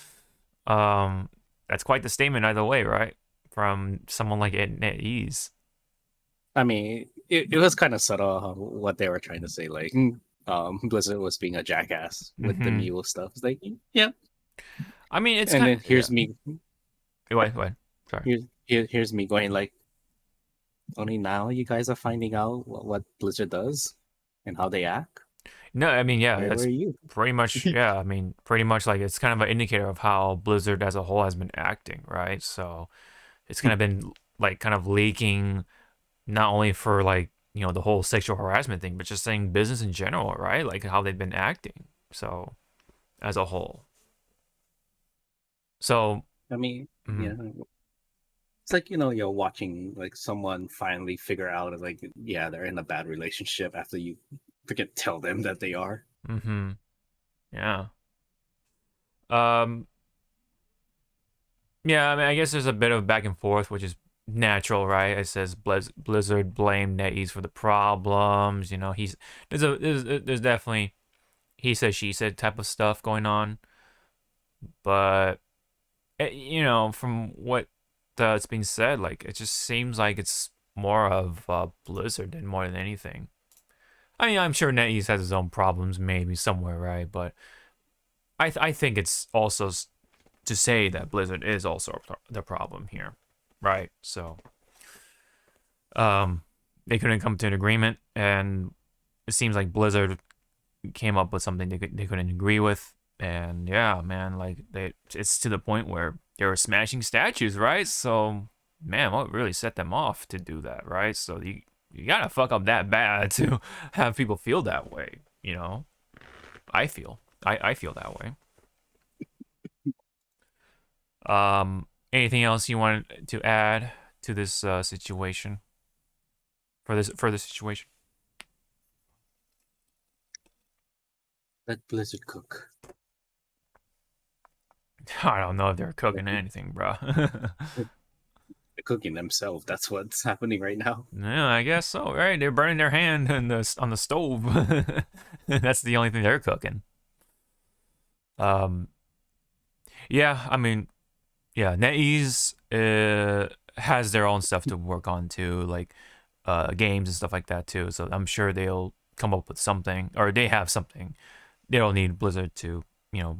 that's quite the statement either way, right? From someone like NetEase. I mean, it was kind of subtle what they were trying to say. Like, Blizzard was being a jackass with the Mm-hmm. mule stuff. It's like, yeah. I mean, it's And kind then of, yeah. here's me. Wait. Sorry. Here's me going like, only now you guys are finding out what Blizzard does and how they act. No, I mean, yeah, Where that's were you? pretty much, yeah, I mean, pretty much like it's kind of an indicator of how Blizzard as a whole has been acting, right? So it's kind of been like kind of leaking not only for like, the whole sexual harassment thing, but just saying business in general, right? Like how they've been acting. So as a whole. So, I mean, mhm. yeah. It's like, you're watching like someone finally figure out like, yeah, they're in a bad relationship after you freaking tell them that they are. Mhm. Yeah. Um yeah, I mean, I guess there's a bit of back and forth, which is natural, right? It says Blizzard blamed NetEase for the problems. There's definitely he said she said type of stuff going on, but from what that's being said, like it just seems like it's more of Blizzard than more than anything. I mean, I'm sure NetEase has his own problems, maybe somewhere, right? But I think it's also to say that Blizzard is also the problem here, right? So, they couldn't come to an agreement, and it seems like Blizzard came up with something they couldn't agree with, and yeah, man, like it's to the point where they were smashing statues, right? So, man, what really set them off to do that, right? So you gotta fuck up that bad to have people feel that way, you know? I feel that way. Anything else you want to add to this situation? For this situation? Let Blizzard cook. I don't know if they're Let cooking them- anything, bro. They're cooking themselves. That's what's happening right now. Yeah, I guess so. Right? They're burning their hand on the stove. That's the only thing they're cooking. Um, yeah, I mean, yeah, NetEase has their own stuff to work on too, like games and stuff like that too. So I'm sure they'll come up with something, or they have something. They don't need Blizzard to,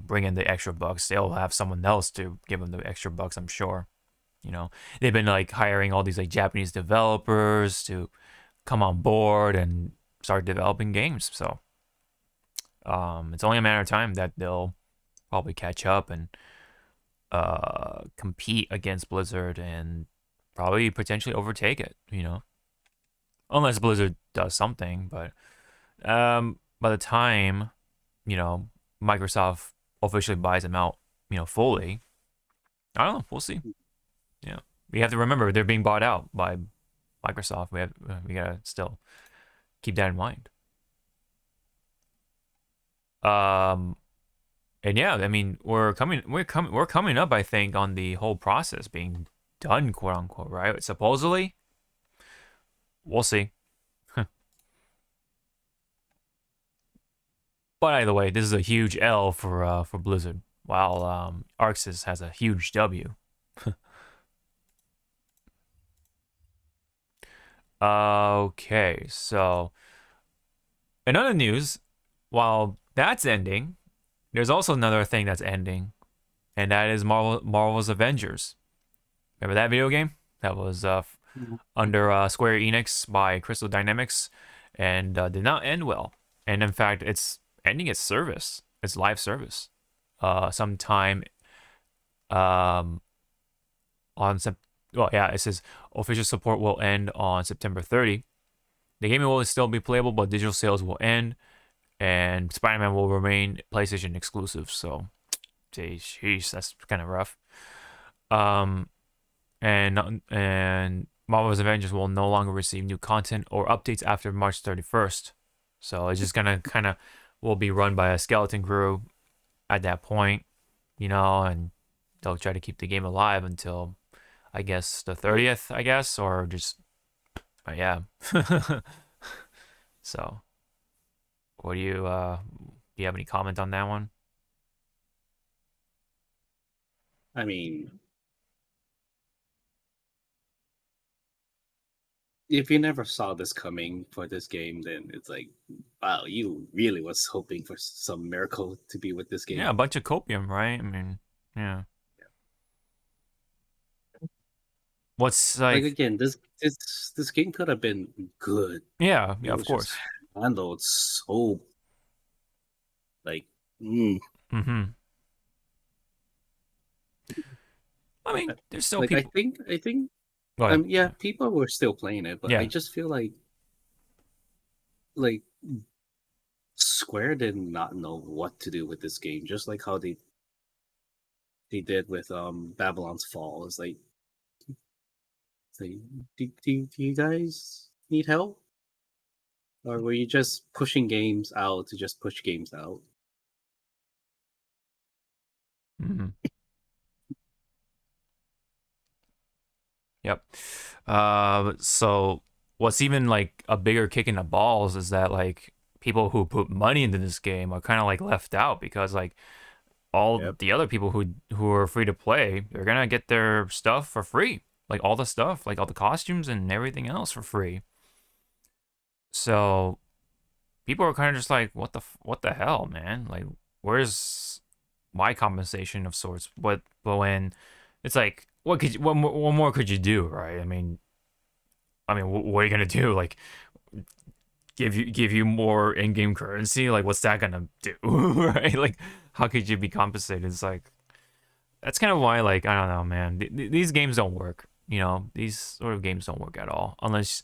bring in the extra bucks. They'll have someone else to give them the extra bucks. I'm sure. They've been like hiring all these like Japanese developers to come on board and start developing games. So it's only a matter of time that they'll probably catch up and compete against Blizzard and probably potentially overtake it. Unless Blizzard does something. But by the time Microsoft officially buys them out, fully, I don't know. We'll see. Yeah, we have to remember they're being bought out by Microsoft. We gotta still keep that in mind. Um, and yeah, I mean, we're coming up, I think, on the whole process being done, quote unquote, right? Supposedly, we'll see. But either way, this is a huge L for Blizzard, while Arxis has a huge W. Okay, so in other news, while that's ending, there's also another thing that's ending, and that is Marvel's Avengers. Remember that video game? That was under Square Enix by Crystal Dynamics, and did not end well. And in fact, it's ending its service, its live service, sometime on well, yeah, it says official support will end on September 30. The game will still be playable, but digital sales will end, and Spider-Man will remain PlayStation exclusive. So, jeez, that's kind of rough. And Marvel's Avengers will no longer receive new content or updates after March 31st. So it's just gonna kind of will be run by a skeleton crew at that point, and they'll try to keep the game alive until I guess the 30th, I guess, or just yeah. So, what do you have any comment on that one? I mean, if you never saw this coming for this game, then it's like, wow, you really was hoping for some miracle to be with this Yeah, a game. bunch of copium, right? I mean, yeah. What's Like like, again, this game could have been good. yeah, It yeah, of was just course. handled so like, mm, Mm-hmm. I mean, there's still like people. I think, Go ahead. yeah, people were still playing it, but I Yeah. just feel like Square did not know what to do with this game, just like how they did with Babylon's Fall. It's like do you guys need help? Or were you just pushing games out to just push games out? Mm-hmm. Yep. So what's even like a bigger kick in the balls is that like people who put money into this game are kind of like left out because like all Yep. the other people who are free to play, they're gonna get their stuff for free, like all the stuff, like all the costumes and everything else for free. So people are kind of just like, what the hell, man? Like, where's my compensation of sorts? But when it's like, what more could you do, right? I mean, what are you gonna do? Like, give you more in-game currency? Like, what's that gonna do, right? Like, how could you be compensated? It's like that's kind of why, like, I don't know, man. These games don't work. These sort of games don't work at all unless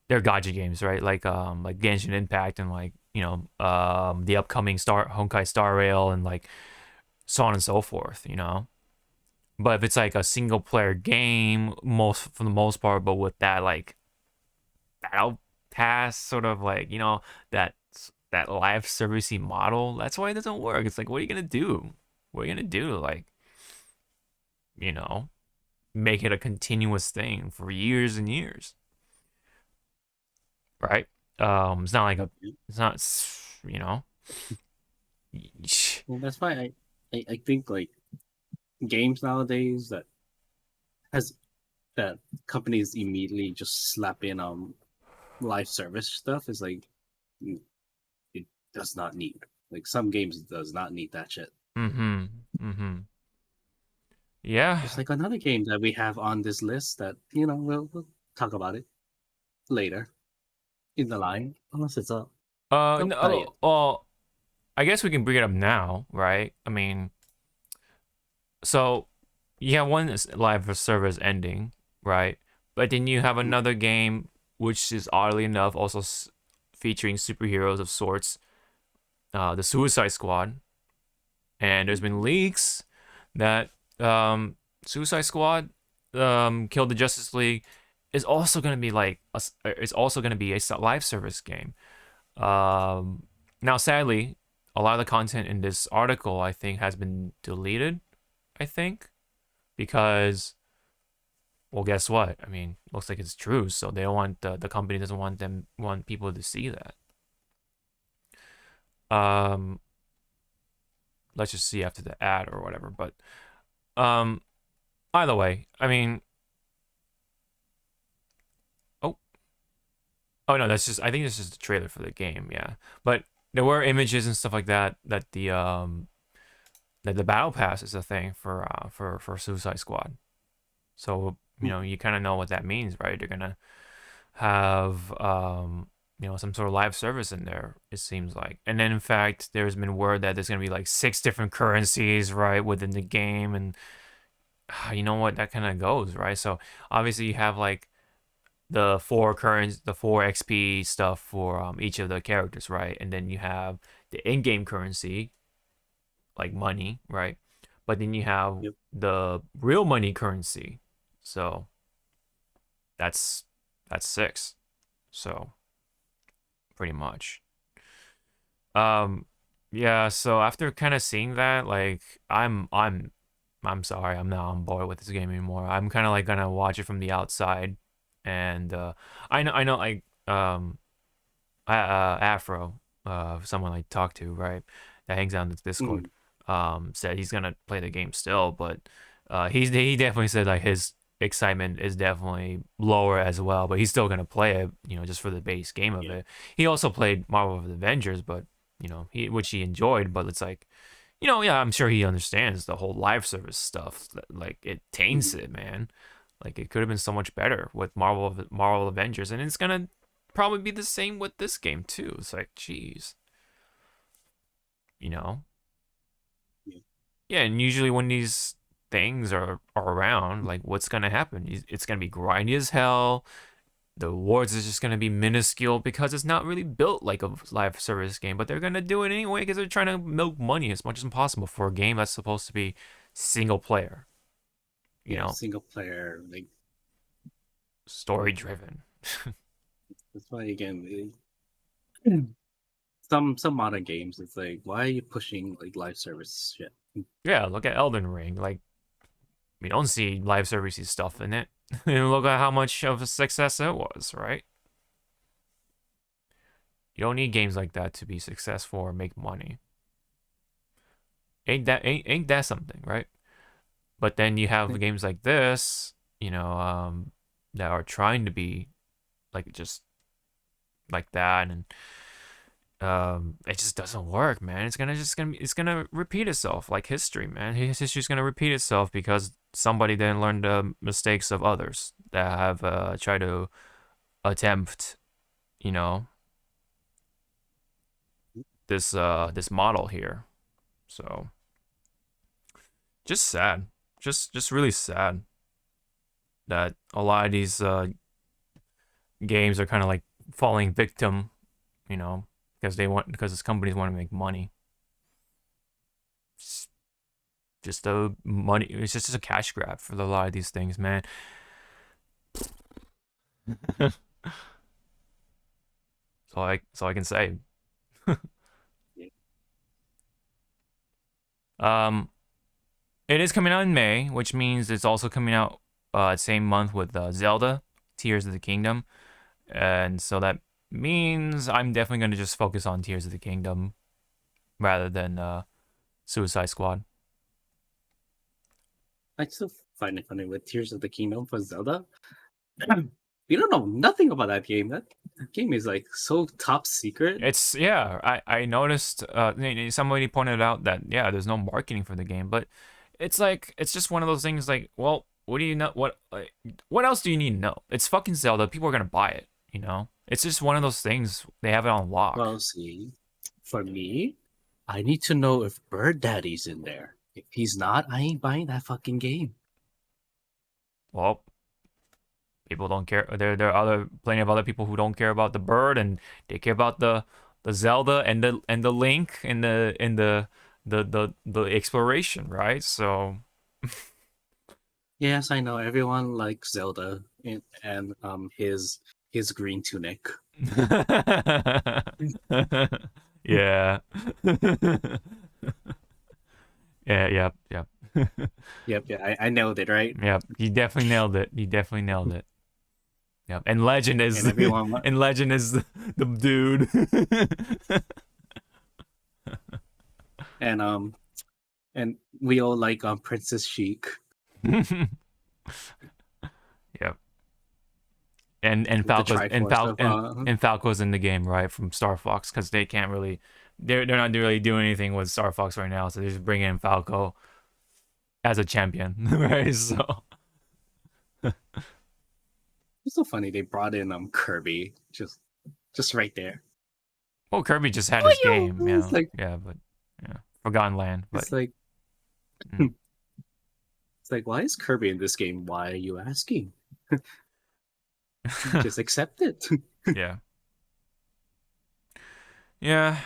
they're gacha games, right? Like Genshin Impact and like the upcoming Honkai Star Rail and like so on and so forth. But if it's like a single player game, most for the most part, but with that like battle pass sort of like that that live servicey model, that's why it doesn't work. It's like, what are you gonna do? What are you gonna do to like you know make it a continuous thing for years and years, right? It's not like it's not you know. Well, that's why I think like games nowadays has that companies immediately just slap in live service stuff is like it does not need. Like some games does not need that shit. Mm-hmm. Mm-hmm. Yeah. Just like another game that we have on this list that we'll talk about it later in the line, unless it's up. Nope, not yet. No, well, I guess we can bring it up now, right? I mean, so you have one live service ending, right? But then you have Mm, another game which is oddly enough also featuring superheroes of sorts, the Suicide Squad, and there's been leaks that Suicide Squad, Kill the Justice League, is also gonna be like it's also gonna be a live service game. Um, Now, sadly, a lot of the content in this article I think has been deleted. I think because well, guess what? I mean, looks like it's true. So they don't want the company doesn't want people to see that. Um, let's just see after the ad or whatever. But um, either way, I mean, oh, oh no, that's just I think this is the trailer for the game. Yeah, but there were images and stuff like that that the battle pass is a thing for Suicide Squad. So mm, you kind of know what that means, right? They're gonna have some sort of live service in there. It seems like, and then in fact, there's been word that there's gonna be like 6 different currencies, right, within the game, and you know what that kind of goes, right? So obviously you have like the 4 XP stuff for each of the characters, right, and then you have the in-game currency like money, right? But then you have yep. the real money currency. So that's 6. So pretty much. Um yeah, so after kind of seeing that, like I'm sorry, I'm not on board with this game anymore. I'm kind of like gonna watch it from the outside and I know like Afro, someone I talked to, right, that hangs out in the Discord, Mm, said he's gonna play the game still, but he definitely said like his excitement is definitely lower as well, but he's still gonna play it, just for the base game of yeah. it. He also played Marvel of the Avengers, but which he enjoyed, but it's like, yeah, I'm sure he understands the whole live service stuff. Like it taints Mhm. it, man. Like it could have been so much better with Marvel Avengers, and it's gonna probably be the same with this game too. It's like, geez, you know, Yeah. yeah. And usually when these things are around, like what's gonna happen? It's gonna be grindy as hell. The rewards is just gonna be minuscule because it's not really built like a live service game, but they're gonna do it anyway because they're trying to milk money as much as possible for a game that's supposed to be single player, you Yeah, know, single player like story driven. that's why again some modern games it's like why are you pushing like live service shit? Yeah, look at Elden Ring. Like we don't see live services stuff in it. And look at how much of a success it was, right? You don't need games like that to be successful or make money. Ain't that something, right? But then you have games like this, that are trying to be like just like that, and it just doesn't work, man. It's gonna repeat itself like history, man. History's gonna repeat itself because somebody didn't learn the mistakes of others that have tried to attempt, you know, this model here. So just sad, just really sad that a lot of these games are kind of like falling victim, you know, because these companies want to make money. just a money. It's just a cash grab for a lot of these things, man. That's all I can say. Um, it is coming out in May, which means it's also coming out same month with Zelda, Tears of the Kingdom, and so that means I'm definitely gonna just focus on Tears of the Kingdom rather than Suicide Squad. I still find it funny with Tears of the Kingdom for Zelda. You don't know nothing about that game. That game is like so top secret. It's I noticed somebody pointed out that there's no marketing for the game, but it's like it's just one of those things like, well, what do you know what else do you need to know? It's fucking Zelda. People are going to buy it, you know? It's just one of those things. They have it on lock. Well, see, for me, I need to know if Bird Daddy's in there. If he's not, I ain't buying that fucking game. Well, people don't care. There are plenty of other people who don't care about the bird, and they care about the Zelda and the Link and the exploration, right? So Yes, I know everyone likes Zelda and his green tunic. yeah. Yep. Yep, yeah, I nailed it, right? Yep, you definitely nailed it. You definitely nailed it. Yep, and Legend is And everyone and Legend is the dude. And we all like Princess Chic. Yep. And Falco's in the game, right, from Star Fox, because they can't really they're not really doing anything with Star Fox right now, so they're just bringing in Falco as a champion, right? So It's so funny they brought in Kirby just right there. well, Kirby just had his game, It's like Forgotten Land, but it's like it's like, why is Kirby in this game? Why are you asking? Just accept it. yeah. Yeah.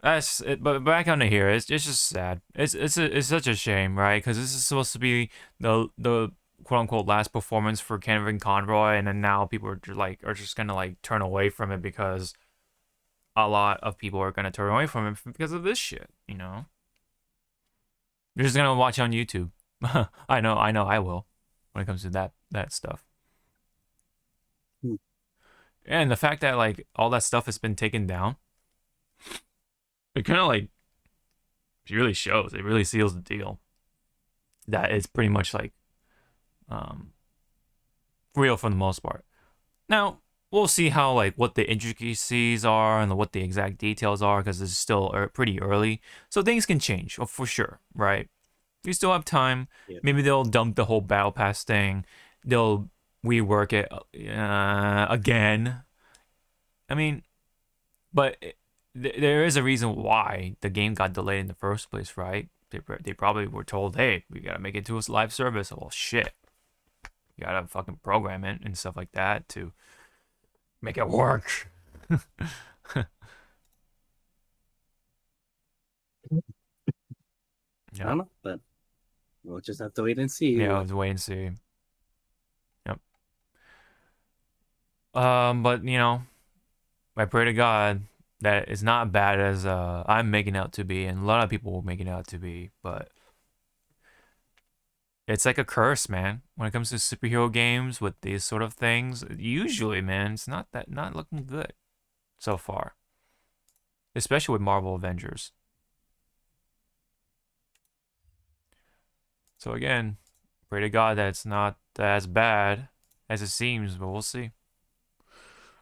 That's it, but back on to here, it's just sad. It's such a shame, right? Because this is supposed to be the quote unquote last performance for Kevin Conroy, and then now people are just gonna like turn away from it because a lot of people are gonna turn away from it because of this shit. You know, you're just gonna watch it on YouTube. I know, I will when it comes to that stuff. And the fact that like all that stuff has been taken down, it kind of like it really shows. It really seals the deal that it's pretty much like real for the most part. Now we'll see how like what the intricacies are and what the exact details are because it's still pretty early, so things can change for sure, right? You still have time. Yeah. Maybe they'll dump the whole battle pass thing. They'll rework it again. I mean, but there is a reason why the game got delayed in the first place, right? They probably were told, hey, we gotta make it to a live service. Well, shit. You gotta fucking program it and stuff like that to make it work. I don't know, but we'll just have to wait and see. Yeah, let's wait and see. Yep. But you know, I pray to God that it's not bad as I'm making out to be, and a lot of people will make it out to be, but it's like a curse, man. When it comes to superhero games with these sort of things, usually, man, it's not looking good so far. Especially with Marvel Avengers. So again, pray to God that it's not as bad as it seems, but we'll see.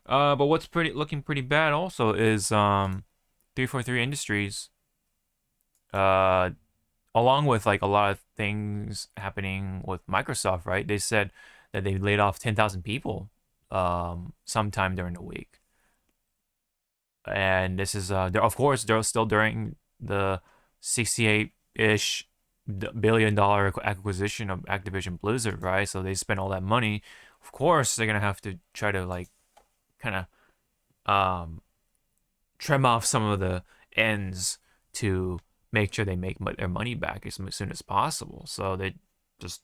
But what's looking pretty bad also is 343 Industries. Along with like a lot of things happening with Microsoft, right? They said that they laid off 10,000 people sometime during the week. And this is of course they're still during the 68-ish billion dollar acquisition of Activision Blizzard, right? So they spent all that money. Of course, they're gonna have to try to like kind of trim off some of the ends to make sure they make their money back as soon as possible. So they just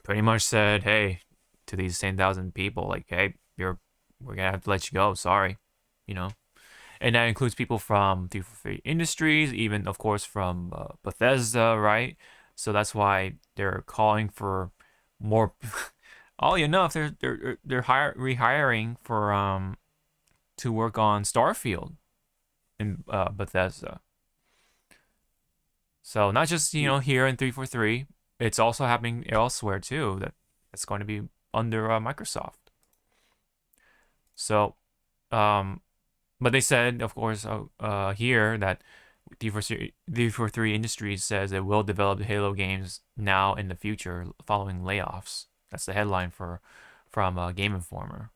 pretty much said, hey, to these 10,000 people, like, hey, we're gonna have to let you go. Sorry, you know. And that includes people from 343 Industries, even of course from Bethesda, right? So that's why they're calling for more. Oddly enough, rehiring for to work on Starfield in Bethesda. So not just here in 343, it's also happening elsewhere too. That's going to be under Microsoft. So, but they said, of course, here that D43 Industries says it will develop Halo games now in the future following layoffs. That's the headline from Game Informer.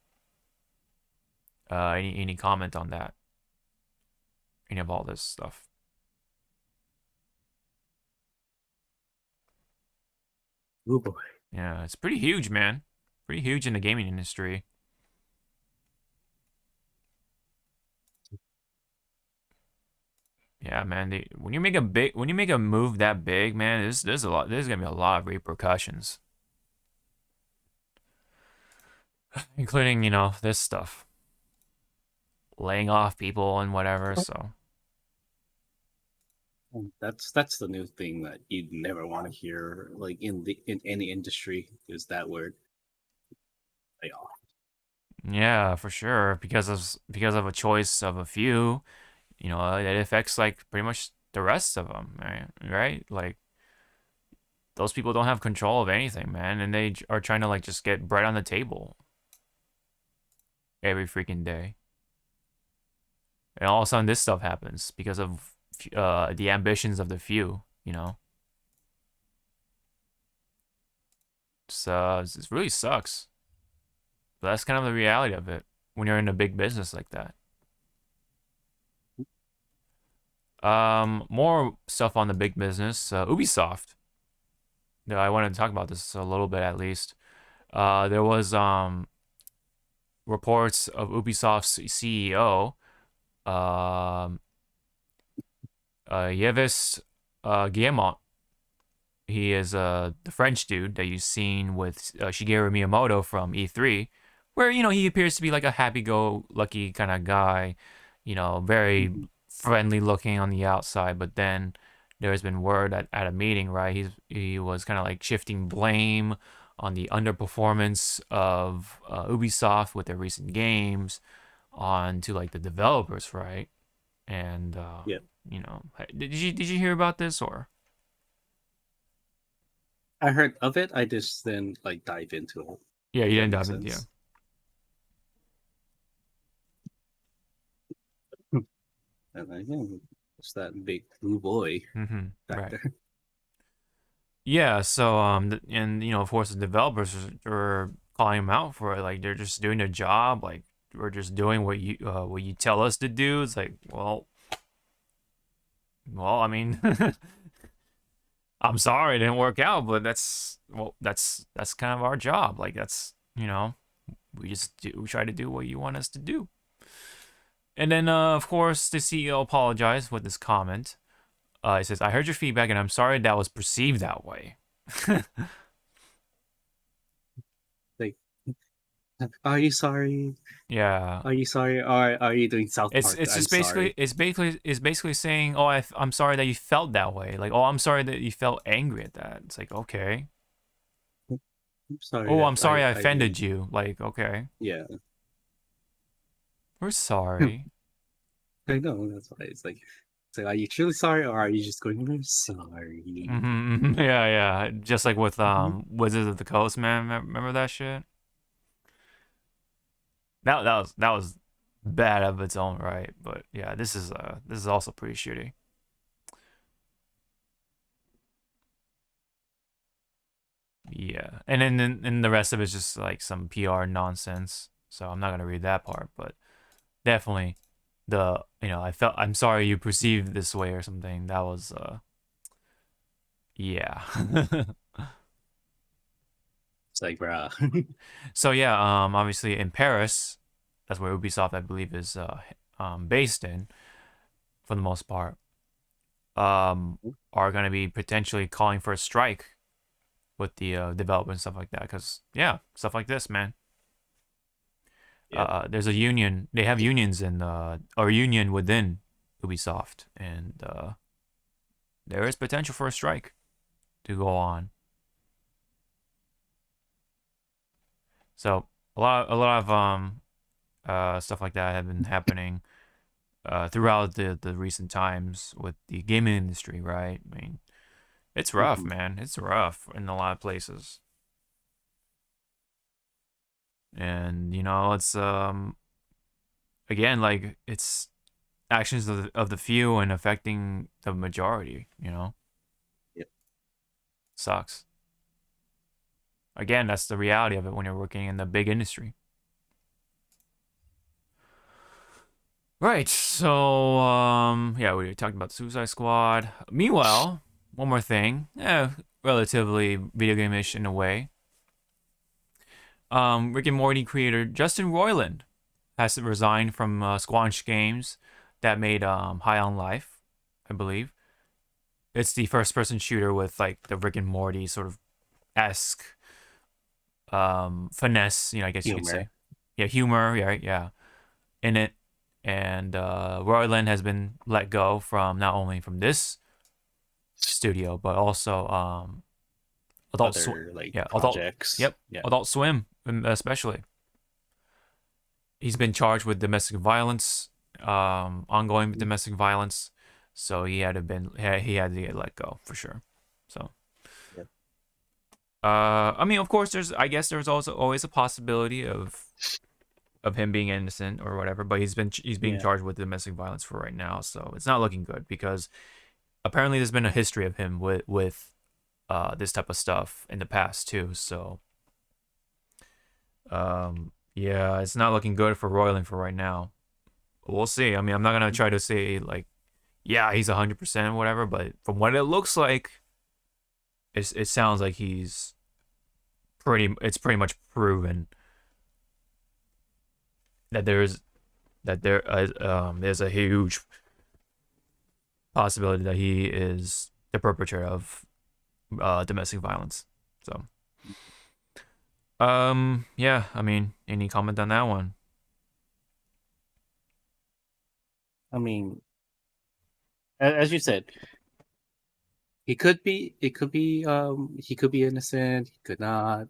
Any comment on that? Any of all this stuff? Oh boy. Yeah, it's pretty huge, man. Pretty huge in the gaming industry. Yeah, man. When you make a move that big, man, there's gonna be a lot of repercussions, including this stuff, laying off people and whatever. So That's the new thing that you'd never want to hear, like in any industry, is that word layoff. yeah, for sure, because of a choice of a few, it affects like pretty much the rest of them, right? Right? Like those people don't have control of anything, man, and they are trying to like just get bread on the table every freaking day. And all of a sudden, this stuff happens because of the ambitions of the few. It really sucks. But that's kind of the reality of it when you're in a big business like that. More stuff on the big business. Ubisoft. Yeah, I wanted to talk about this a little bit at least. There was reports of Ubisoft's CEO, um, Yves Guillemot. He is the French dude that you've seen with Shigeru Miyamoto from E3, where he appears to be like a happy-go-lucky kind of guy, very friendly looking on the outside. But then there's been word at a meeting, right? He was kind of like shifting blame on the underperformance of Ubisoft with their recent games onto like the developers, right? And Yeah, did you hear about this or? I heard of it. I just then like dive into it. Yeah, you If that didn't makes dive into, yeah. sense. And I think it's that big blue boy Mm-hmm. back Right. there. Yeah. So and of course the developers are calling them out for it. Like they're just doing their job. Like we're just doing what you tell us to do. It's like, well, I mean, I'm sorry it didn't work out, but that's kind of our job. Like that's we try to do what you want us to do. And then of course the CEO apologized with this comment. He says, "I heard your feedback, and I'm sorry that was perceived that way." Like, are you sorry? Yeah, Are you sorry? Or are you doing South it's Park? it's I'm just basically sorry. it's basically saying, "Oh, I'm sorry that you felt that way." Like, "Oh, I'm sorry that you felt angry at that." It's like, okay. I'm sorry "Oh, that I'm sorry I I offended you." Like, okay, yeah. we're sorry. I know that's why it's like, are you truly sorry or are you just going, I'm sorry? Mm-hmm. Yeah, yeah. Just like with Mhm. Wizards of the Coast, man. Remember that shit? That was bad of its own right, but yeah, this is also pretty shitty. Yeah, and then the rest of it's just like some PR nonsense. So I'm not gonna read that part, but definitely I'm sorry you perceived this way or something. That was yeah. It's like, bruh. So yeah, obviously in Paris, that's where Ubisoft I believe is based in for the most part. are going to be potentially calling for a strike with the development and stuff like that. Because stuff like this, man. Yep. There's a union. They have unions in or union within Ubisoft, and there is potential for a strike to go on. So a lot of stuff like that have been happening throughout the recent times with the gaming industry, right? I mean, it's rough, man. It's rough in a lot of places, and it's again like it's actions of the few and affecting the majority. Yep. Sucks. Again, that's the reality of it when you're working in the big industry. Right. So, we talked about Suicide Squad. Meanwhile, one more thing, relatively video game-ish in a way. Rick and Morty creator Justin Roiland has to resign from Squanch Games that made High on Life, I believe. It's the first-person shooter with like the Rick and Morty sort of esque finesse, I guess you could say. Yeah, humor, yeah, in it. And Roiland has been let go from not only from this studio but also Adult Swim. Yeah, projects. Adult Swim especially. He's been charged with domestic violence, ongoing domestic violence, so he had to get let go for sure. So, I mean, of course, I guess there's also always a possibility of him being innocent or whatever, but he's being charged with domestic violence for right now, so it's not looking good because apparently there's been a history of him with this type of stuff in the past too. So, it's not looking good for Roiland for right now. We'll see. I mean, I'm not gonna try to say like, yeah, he's 100% whatever, but from what it looks like, it sounds like it's pretty much proven that there's a huge possibility that he is the perpetrator of domestic violence. So, I mean, any comment on that one? I mean, as you said, he could be innocent, he could not.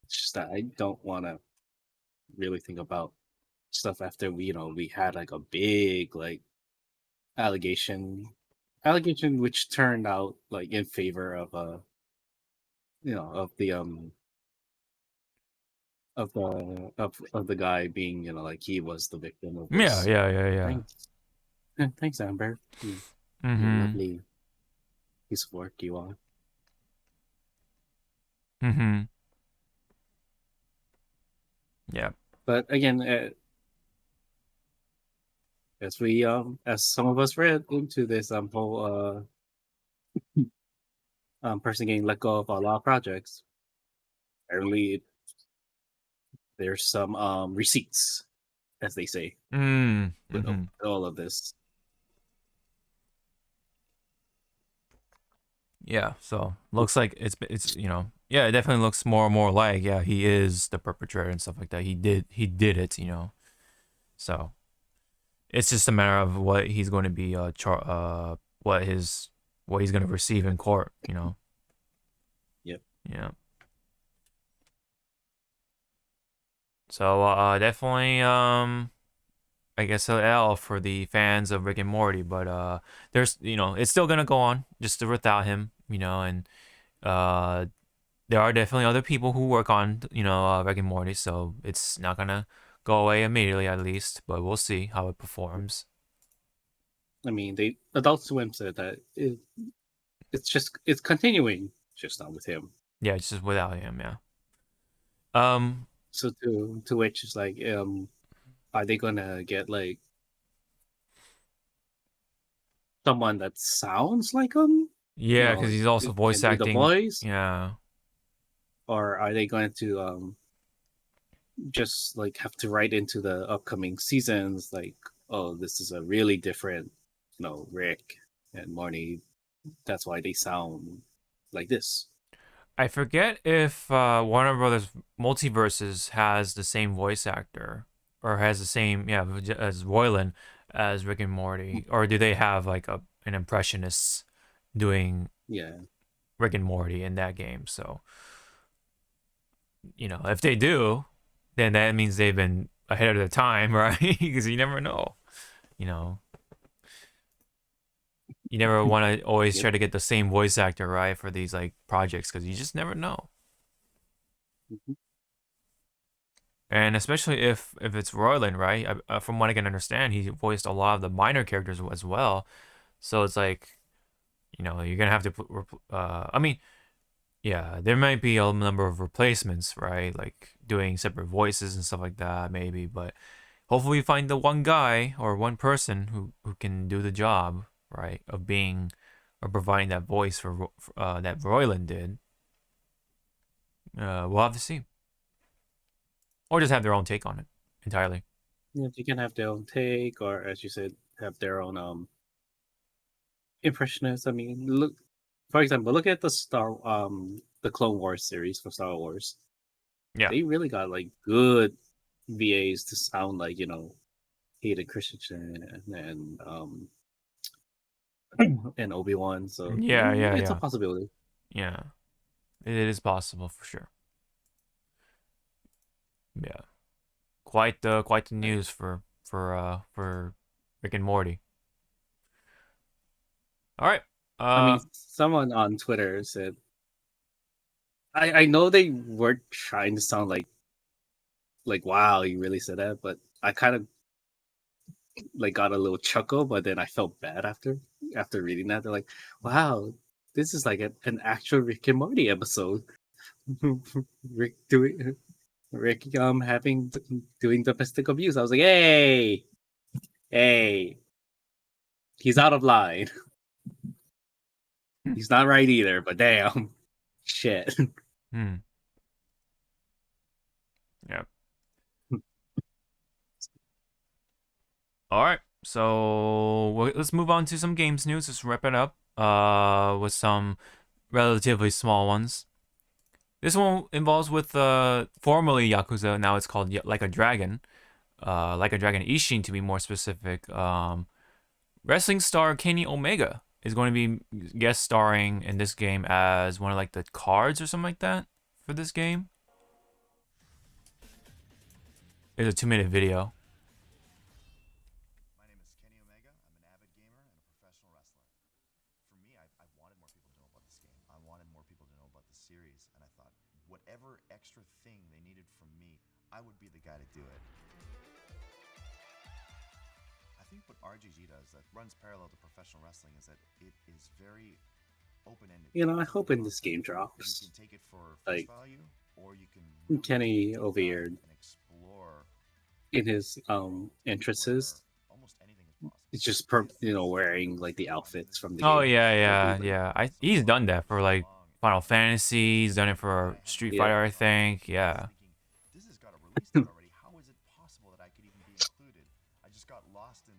It's just that I don't want to really think about stuff after we had like a big like allegation which turned out like in favor of of the of the guy being like he was the victim of this. Yeah. Thanks Amber. You Mm-hmm. lovely piece of work you are. Mm-hmm. Yeah. But again, as some of us read into this whole person getting let go of a lot of projects, apparently there's some receipts, as they say, with Mm-hmm. all of this. Yeah. So looks like it's it definitely looks more and more like he is the perpetrator and stuff like that. He did it. So it's just a matter of what he's going to be what he's going to receive in court. Yep. Yeah. So definitely I guess an L for the fans of Rick and Morty, but there's it's still gonna go on just without him, and uh there are definitely other people who work on Rick and Morty, so it's not gonna go away immediately at least, but we'll see how it performs. I mean, Adult Swim said that it's continuing, just not with him. Yeah, it's just without him. Yeah. So to which is like, are they gonna get like someone that sounds like him? Yeah, because he's also voice can do the acting. voice, Yeah. or are they going to just like have to write into the upcoming seasons like, oh, this is a really different Rick. and Morty. That's why they sound like this. I forget if Warner Brothers Multiverses has the same voice actor or has the same as Roiland as Rick and Morty, or do they have like an impressionist doing Yeah. Rick and Morty in that game? So if they do, then that means they've been ahead of their time, right? Because you never know. You know, you never want to always Yep. try to get the same voice actor, right, for these like projects because you just never know. Mhm. And especially if it's Roiland, right? From what I can understand, he voiced a lot of the minor characters as well. So it's like, you're gonna have to put. I mean, yeah, there might be a number of replacements, right? Like doing separate voices and stuff like that, maybe. But hopefully, you find the one guy or one person who can do the job, right, of being or providing that voice for that Roiland did. We'll have to see, or just have their own take on it entirely. Yeah, they can have their own take, or as you said, have their own impressionists. I mean, look, for example, look at the Clone Wars series for Star Wars. Yeah. They really got like good VAs to sound like Hayden Christensen and Obi-Wan. So Yeah, yeah, it's a yeah. possibility. Yeah, it is possible for sure. Yeah, quite the Right. news for Rick and Morty. All right. I Uh, mean, someone on Twitter said, I know they weren't trying to sound like wow, you really said that, but I kind of like got a little chuckle, but then I felt bad after reading that. They're like, wow, this is like an actual Rick and Morty episode. Rick Rick having doing domestic abuse. I was like, hey, he's out of line. He's not right either, but damn, shit. hmm. Yeah. All right. So let's move on to some games news. Let's wrap it up. With some relatively small ones. This one involves with formerly Yakuza. Now it's called Like a Dragon. Like a Dragon Ishin to be more specific. Wrestling star Kenny Omega is going to be guest starring in this game as one of like the cards or something like that for this game. It's a 2-minute video. My name is Kenny Omega. I'm an avid gamer and a professional wrestler. For me, I've wanted more people to know about this game. I wanted more people to know about the series, and I thought, whatever extra thing they needed from me, I would be the guy to do it. I think what RGG does that runs parallel to professional wrestling is that it is very open-ended. I hope in this game You drops, can take it for face like value, or you can really Kenny deep over dive here and explore in his where entrances. almost anything is possible. It's just wearing like the outfits from the Oh game. yeah, That'd be yeah, like yeah. It's so He's done fun, that for so like long, Final Fantasy. He's done it and for I hadn't Street yeah. Fighter, I thought about it. think. I was Yeah. thinking, this has got a release date already. How is it possible that I could even be included? I just got lost in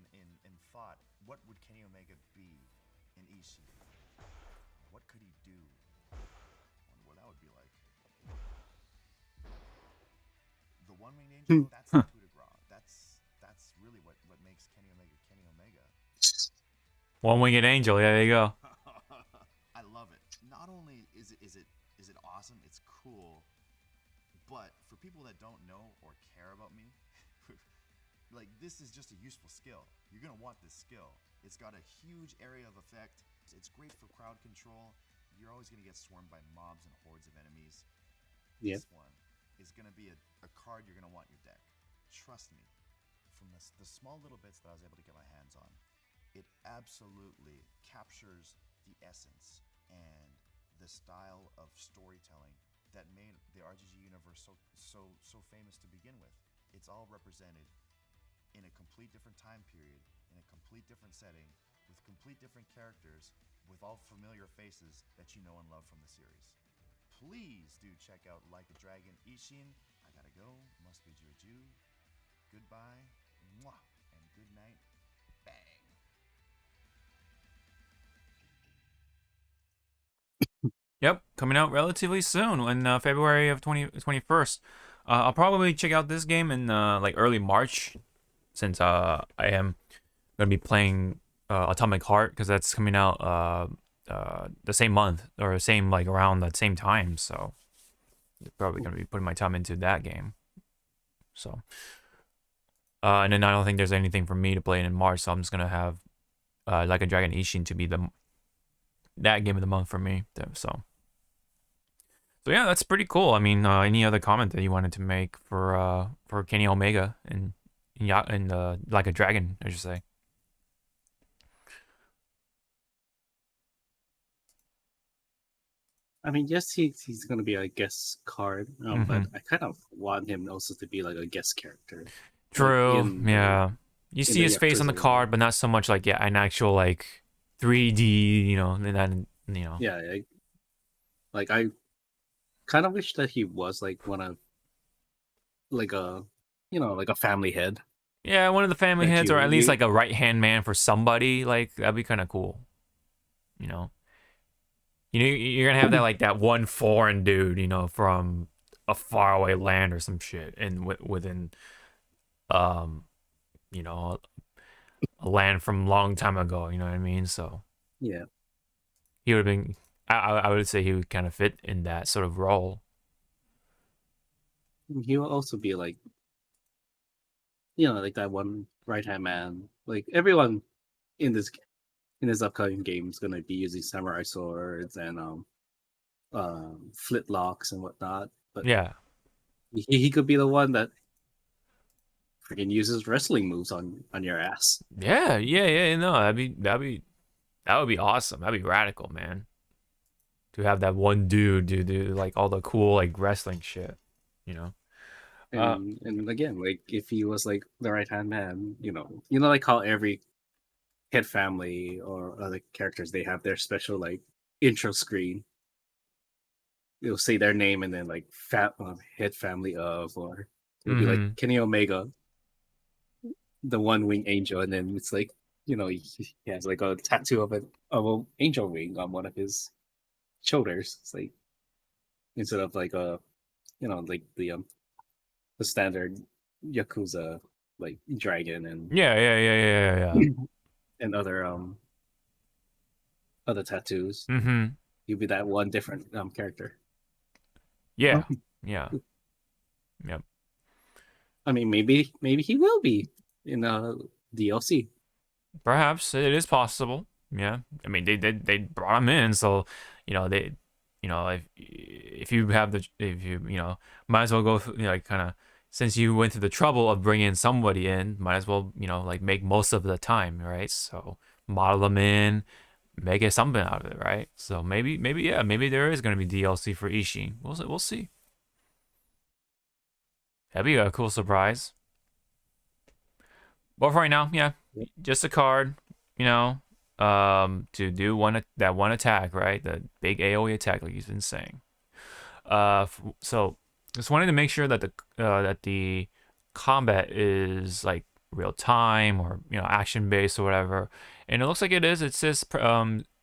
thought. What would Kenny Omega be in Ishin? What could he do? I wonder what that would be like. The one-winged angel, that's the Huh. coup de grace. That's really what makes Kenny Omega Kenny Omega. One Winged Angel. Yeah, there you go. I love it. Not only is it awesome, it's cool, but for people that don't know or care about me, like this is just a useful skill. You're gonna want this skill. It's got a huge area of effect. It's great for crowd control. You're always gonna get swarmed by mobs and hordes of enemies. Yep. This one is gonna be a card you're gonna want in your deck. Trust me. From the small little bits that I was able to get my hands on, it absolutely captures the essence and the style of storytelling that made the RGG universe so famous to begin with. It's all represented in a complete different time period, in a complete different setting, with complete different characters, with all familiar faces that you know and love from the series. Please do check out Like a Dragon Ishin. I gotta go. Must be Juju. Goodbye. Mwah. And good night. Bang. Yep, coming out relatively soon in February of 21st. I'll probably check out this game in like early March, since I am gonna be playing Atomic Heart, because that's coming out the same month, or same like around the same time. So probably gonna be putting my time into that game. So and then I don't think there's anything for me to play in March, so I'm just gonna have Like a Dragon Ishin to be that game of the month for me. So yeah, that's pretty cool. I mean, any other comment that you wanted to make for Kenny Omega and Like a Dragon, I should say? I mean, yes, he's gonna be a guest card, but I kind of want him also to be like a guest character. True. Like Yeah. You see his face on the card, but not so much like an actual like 3D. And then Yeah, like I kind of wish that he was like like a like a family head. Yeah, one of the family Like heads, or at least like a right hand man for somebody. Like that'd be kind of cool. You know. You're gonna have that like that one foreign dude, from a faraway land or some shit, and within, um, you know, a land from a long time ago. You know what I mean? So yeah, he would have been. I would say he would kind of fit in that sort of role. he will also be like like that one right hand man. Like everyone in this upcoming game is gonna be using samurai swords and flintlocks and whatnot. But Yeah. he could be the one that freaking uses wrestling moves on your ass. Yeah. Yeah. Yeah. No, that would be awesome. That'd be radical, man. To have that one dude do like all the cool like wrestling shit. You know. And again, like if he was like the right hand man, like how every Head family or other characters, they have their special like intro screen. It'll say their name and then like Head family of, or it'll be like Kenny Omega, the one wing angel, and then it's like he has like a tattoo of an angel wing on one of his shoulders. It's like instead of like like the standard Yakuza like dragon and Yeah. and other tattoos. Mm-hmm. He'll be that one different character. Yeah. Yeah. Yep. I mean, maybe he will be in DLC. Perhaps it is possible. Yeah. I mean, they brought him in, so they, if you have if you might as well go through, like kind of, since you went through the trouble of bringing somebody in, might as well like make most of the time, right? So model them in, make it something out of it, right? So maybe yeah, maybe there is going to be DLC for Ishin. We'll see. That'd be a cool surprise. But for right now, yeah, just a card, to do that one attack, right? The big AoE attack, like you've been saying. So just wanted to make sure that the combat is like real time, or action based or whatever, and it looks like it is. It says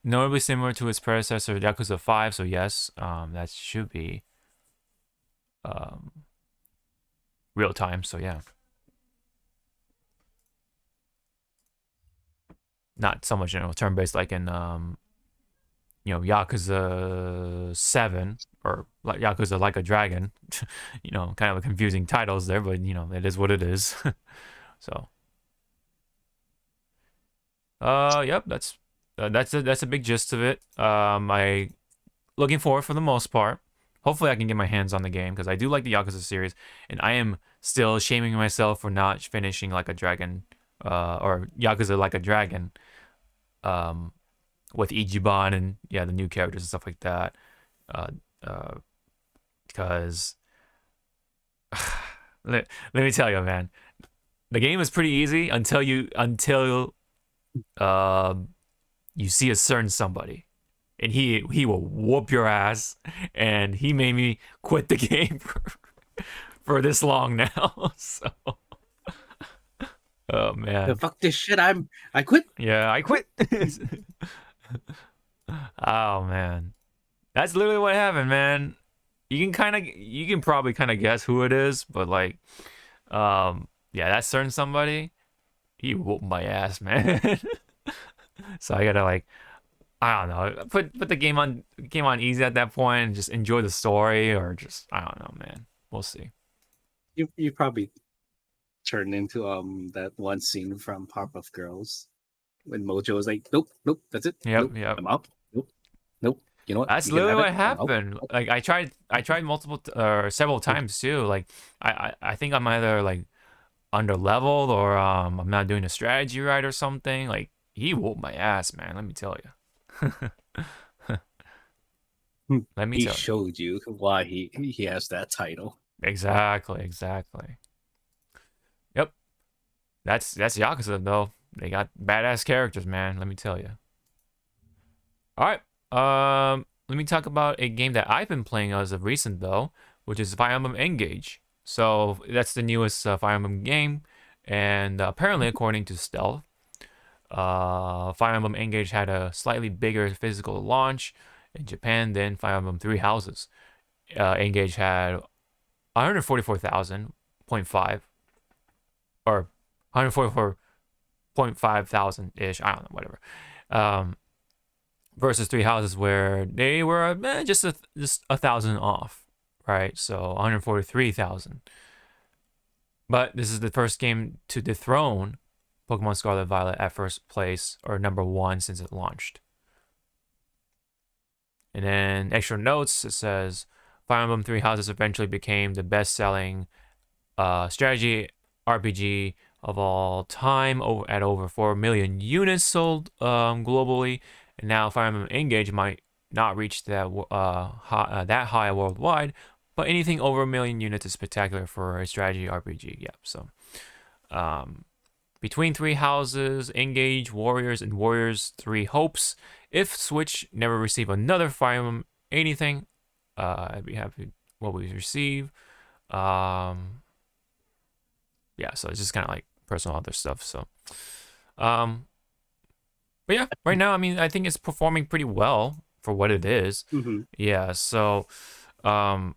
notably similar to its predecessor Yakuza 5, so yes, that should be real time. So yeah. Not so much turn based like in Yakuza 7 or like Yakuza Like a Dragon. Kind of a confusing titles there, but it is what it is. So yep, that's a big gist of it. I looking forward for the most part. Hopefully I can get my hands on the game, because I do like the Yakuza series, and I am still shaming myself for not finishing Like a Dragon, or Yakuza Like a Dragon, with Ichiban and the new characters and stuff like that, because let me tell you, man, the game is pretty easy until you see a certain somebody, and he will whoop your ass, and he made me quit the game for this long now. So oh man, Fuck this shit! I quit. Yeah, I quit. Oh man, That's literally what happened, man. You can probably kind of guess who it is, but like, yeah, that certain somebody, he whooped my ass, man. So I gotta like, I don't know, put the game on easy at that point and just enjoy the story, or just I don't know, man. We'll see. You probably turned into that one scene from Powerpuff Girls when Mojo was like, nope, nope, that's it. Yep, Nope, yep. I'm out. Nope, nope. You know what? That's You can literally have it. what I'm out. happened. Like I tried multiple or several times too. Like I think I'm either like under leveled or I'm not doing the strategy right or something. Like he whooped my ass, man. Let me tell you. Let me He tell you. showed you why he has that title. Exactly. Yep. That's Yakuza though. They got badass characters, man. Let me tell you. All right. Let me talk about a game that I've been playing as of recent though, which is Fire Emblem Engage. So that's the newest Fire Emblem game, and apparently, according to Stealth, Fire Emblem Engage had a slightly bigger physical launch in Japan than Fire Emblem Three Houses. Engage had 144,000.5 or 144.5 thousand ish. I don't know, whatever. Versus Three Houses where they were just a thousand off, right? So 143,000. But this is the first game to dethrone Pokemon Scarlet Violet at first place or number 1 since it launched. And then extra notes, it says Fire Emblem Three Houses eventually became the best-selling strategy RPG of all time at over 4 million units sold globally. And now Fire Emblem Engage might not reach that that high worldwide, but anything over 1 million units is spectacular for a strategy RPG. Yeah, so between Three Houses, Engage, Warriors, and Warriors 3 Hopes, if Switch never receive another Fire Emblem anything, I'd be happy what we receive. Yeah, so it's just kind of like personal other stuff. So, but yeah, right now, I mean, I think it's performing pretty well for what it is. Mm-hmm. Yeah, so, as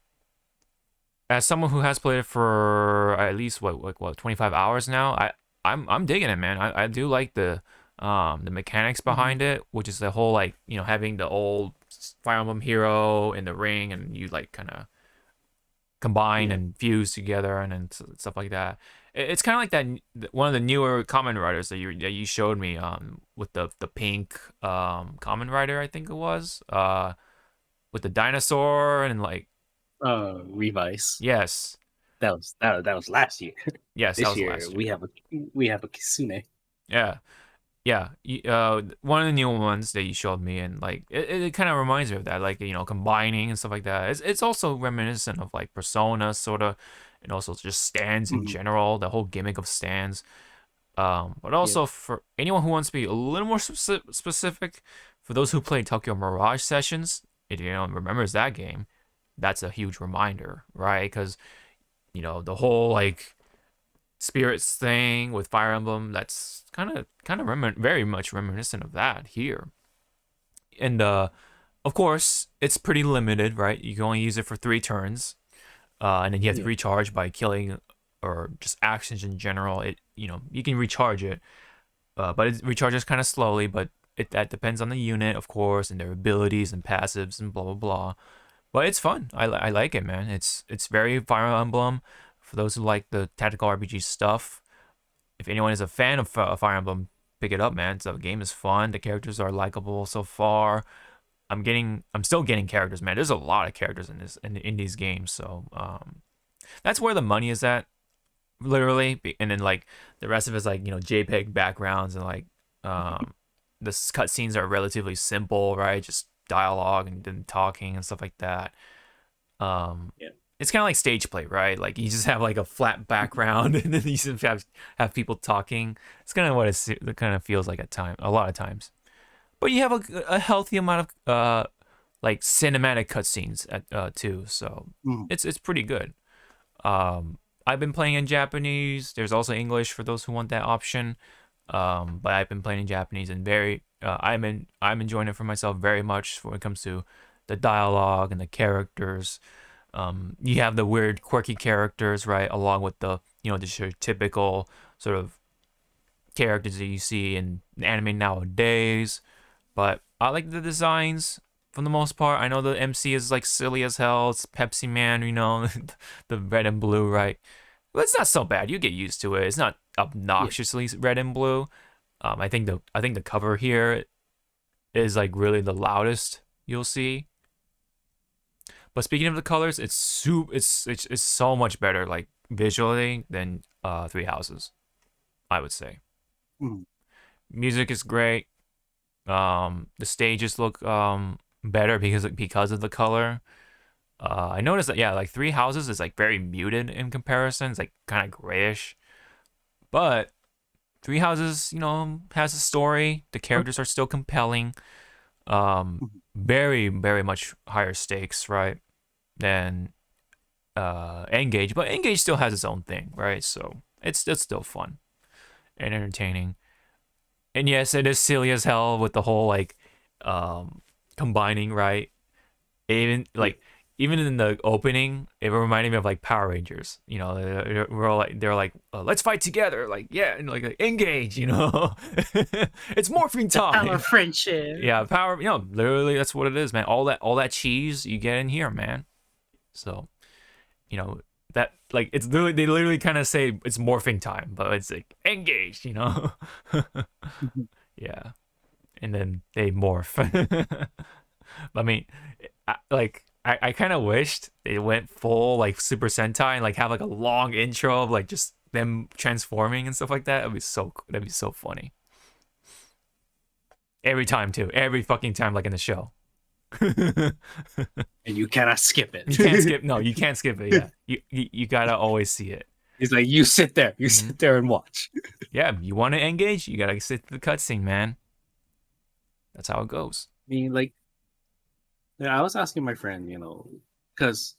someone who has played it for at least what 25 hours now, I'm digging it, man. I do like the mechanics behind it, which is the whole like having the old Fire Emblem hero in the ring and you like kind of combine and fuse together and stuff like that. It's kind of like that one of the newer Kamen Riders that you showed me with the pink Kamen Rider, I think it was with the dinosaur and like Revice. yes, That was last year. yes, that This was year last year. we have a Kisune. Yeah. One of the new ones that you showed me, and like it kind of reminds me of that, like combining and stuff like that. It's also reminiscent of like Persona sort of, and also just stands in general, the whole gimmick of stands. But also for anyone who wants to be a little more specific, for those who played Tokyo Mirage Sessions, if remembers that game, that's a huge reminder, right? Because the whole like spirits thing with Fire Emblem, that's kind of very much reminiscent of that here. And of course, it's pretty limited, right? You can only use it for 3 turns, and then you have to recharge by killing or just actions in general. You can recharge it, but it recharges kind of slowly. But that depends on the unit, of course, and their abilities and passives and blah blah blah. But it's fun. I like it, man. It's very Fire Emblem. For those who like the tactical RPG stuff, if anyone is a fan of Fire Emblem, pick it up, man. So the game is fun. The characters are likable so far. I'm still getting characters, man. There's a lot of characters in these games. So that's where the money is at, literally. And then like the rest of it's like JPEG backgrounds and like the cutscenes are relatively simple, right? Just dialogue and then talking and stuff like that. It's kind of like stage play, right? Like you just have like a flat background and then you just have people talking. It's kind of what it kind of feels like a lot of times. But you have a healthy amount of like cinematic cutscenes too, so it's pretty good. I've been playing in Japanese. There's also English for those who want that option. But I've been playing in Japanese and I'm enjoying it for myself very much when it comes to the dialogue and the characters. You have the weird, quirky characters, right, along with the just your typical sort of characters that you see in anime nowadays. But I like the designs for the most part. I know the MC is like silly as hell. It's Pepsi Man, the red and blue, right? But it's not so bad. You get used to it. It's not obnoxiously red and blue. I think the cover here is like really the loudest you'll see. But speaking of the colors, it's so much better like visually than Three Houses, I would say. Mm. Music is great. The stages look better because of the color. I noticed that like Three Houses is like very muted in comparison. It's like kind of grayish, but Three Houses has a story. The characters are still compelling. Very very much higher stakes, right, than Engage, but Engage still has its own thing, right? So it's still fun and entertaining. And yes, it is silly as hell with the whole like combining, right? Even in the opening, it reminded me of like Power Rangers. They're like, let's fight together, like and like engage, it's morphing time. Our friendship. Yeah, power. Literally, that's what it is, man. All that cheese you get in here, man. So, that like it's literally they literally kind of say it's morphing time, but it's like engaged, Yeah, and then they morph. I mean, I kind of wished they went full like Super Sentai and like have like a long intro of like just them transforming and stuff like that. That'd be so funny. Every time too, every fucking time, like in the show. And you cannot skip it. You can't skip. No, you can't skip it. Yeah, you gotta always see it. It's like you sit there, sit there and watch. Yeah, you want to engage, you gotta sit through the cutscene, man. That's how it goes. I mean, like, I was asking my friend, because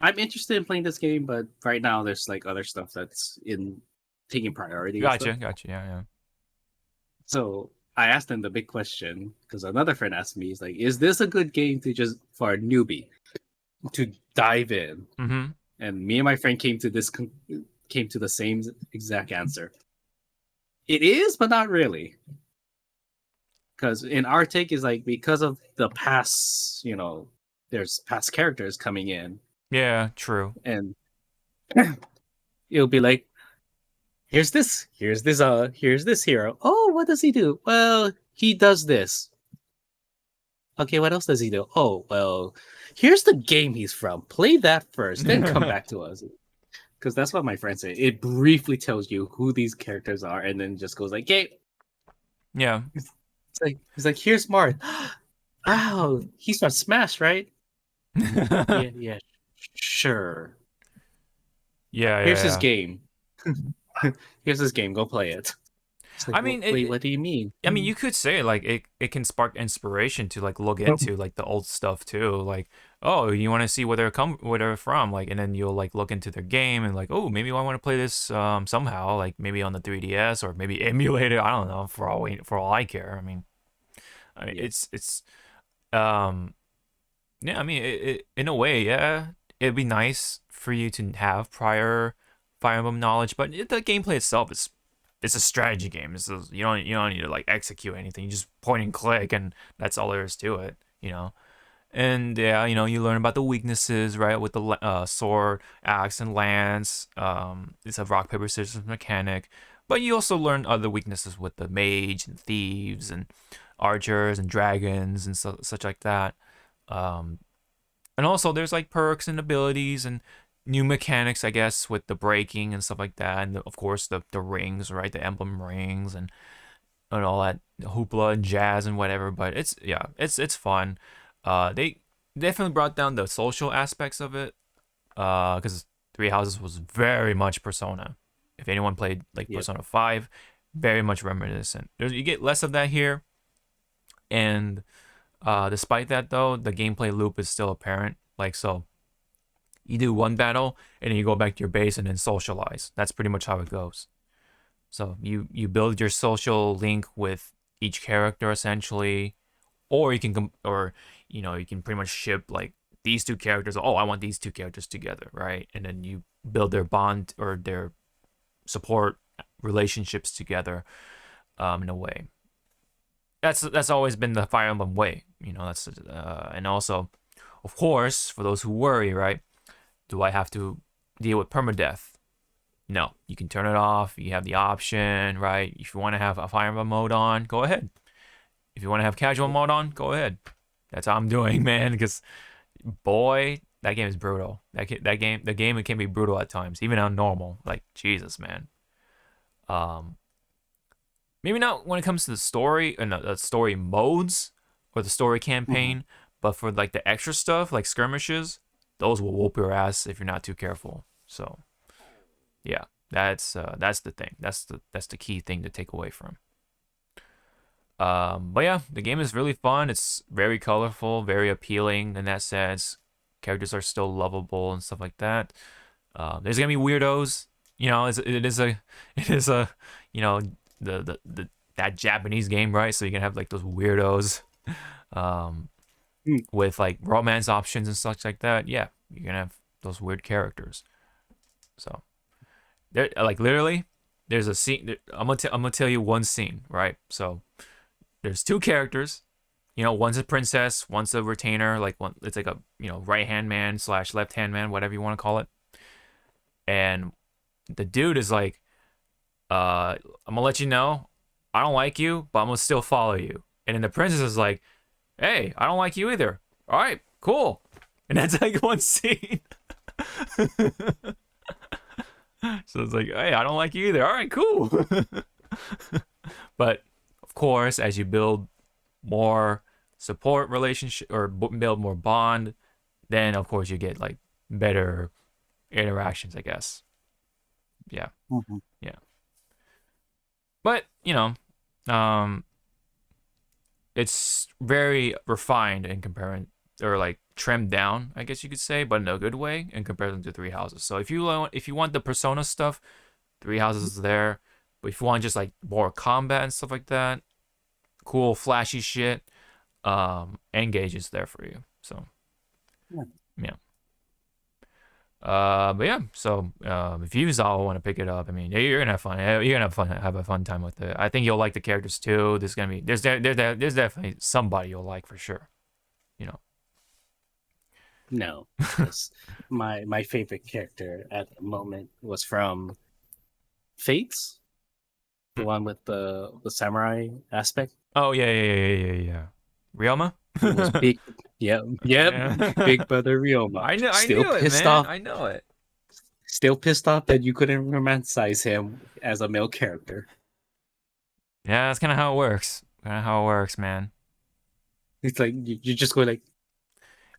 I'm interested in playing this game, but right now there's like other stuff that's taking priority. Gotcha. Yeah. So I asked him the big question because another friend asked me, he's like, "Is this a good game for a newbie to dive in?" Mm-hmm. And me and my friend came to the same exact answer. It is, but not really. Because in our take is like because of the past, there's past characters coming in. Yeah, true. And it'll be like, here's this hero. Oh, what does he do? Well, he does this. Okay, what else does he do? Oh, well, here's the game he's from. Play that first, then come back to us. Because that's what my friend said. It briefly tells you who these characters are, and then just goes like, "Okay." Yeah. He's like, here's Marth. Wow, he's from Smash, right? yeah, sure. Yeah. Here's his game. Here's his game. Go play it. Like, I mean, wait, what do you mean? I mean, you could say like it can spark inspiration to like look into like the old stuff too. Like, oh, you want to see where they're from, like, and then you'll like look into their game and like, oh, maybe I want to play this somehow, like maybe on the 3DS or maybe emulate it. I don't know. For all I care. I mean, it's yeah. I mean, it in a way, yeah, it'd be nice for you to have prior Fire Emblem knowledge, but the gameplay itself is. It's a strategy game. You don't need to like execute anything. You just point and click, and that's all there is to it. And yeah, you learn about the weaknesses, right, with the sword, axe, and lance. It's a rock paper scissors mechanic, but you also learn other weaknesses with the mage and thieves and archers and dragons and such like that. And also there's like perks and abilities and new mechanics, I guess, with the breaking and stuff like that, and of course the rings, right, the emblem rings and all that hoopla and jazz and whatever. But it's fun. They definitely brought down the social aspects of it, because Three Houses was very much Persona. If anyone played like Persona 5, very much reminiscent. You get less of that here, and despite that though, the gameplay loop is still apparent. Like, so you do one battle and then you go back to your base and then socialize. That's pretty much how it goes. So you build your social link with each character essentially, or you can you can pretty much ship like these two characters. Oh, I want these two characters together, right? And then you build their bond or their support relationships together in a way. That's always been the Fire Emblem way, that's and also, of course, for those who worry, right, do I have to deal with permadeath? No, you can turn it off. You have the option, right? If you want to have a Fire Emblem mode on, go ahead. If you want to have casual mode on, go ahead. That's how I'm doing, man, because boy, that game is brutal. The game it can be brutal at times, even on normal. Like, Jesus, man. Maybe not when it comes to the story and the story modes or the story campaign, but for like the extra stuff like skirmishes, those will whoop your ass if you're not too careful. So, yeah, that's the thing. That's the key thing to take away from. But yeah, the game is really fun. It's very colorful, very appealing in that sense. Characters are still lovable and stuff like that. There's gonna be weirdos. It is a the that Japanese game, right? So you can have like those weirdos with like romance options and such like that. Yeah, you're gonna have those weird characters. So there, like literally, there's a scene. I'm gonna tell you one scene, right? So there's two characters. One's a princess, one's a retainer. Like one, it's like a right hand man / left hand man, whatever you want to call it. And the dude is like, I'm gonna let you know, I don't like you, but I'm gonna still follow you. And then the princess is like, hey, I don't like you either. All right, cool. And that's like one scene. So it's like, hey, I don't like you either. All right, cool. But of course, as you build more support relationship or build more bond, then of course you get like better interactions, I guess. Yeah. Yeah. But, it's very refined in comparing, or like trimmed down, I guess you could say, but in a good way in comparison to Three Houses. So if you want the Persona stuff, Three Houses is there. But if you want just like more combat and stuff like that, cool flashy shit, Engage is there for you. So yeah. But yeah, so if you Zawa want to pick it up, I mean, you're gonna have fun. You're gonna have a fun time with it. I think you'll like the characters too. There's definitely somebody you'll like for sure. No, because my favorite character at the moment was from Fates, the one with the samurai aspect. Oh yeah. Ryoma? It was big, yep, Big Brother Ryoma. I knew it, pissed man. off. I know it. Still pissed off that you couldn't romanticize him as a male character. Yeah, that's kind of how it works. Man. It's like you just go like,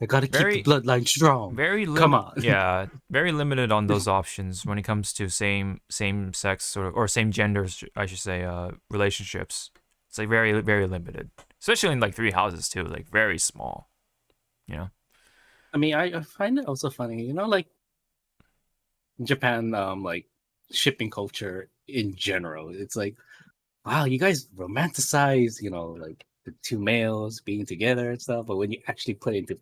I gotta keep the bloodline strong. Come on. Yeah, very limited on those options when it comes to same sex or same genders, I should say, relationships. It's like very, very limited, especially in like Three Houses too, like very small. I mean, I find it also funny, like Japan, like shipping culture in general. It's like, wow, you guys romanticize, like the two males being together and stuff, but when you actually put it into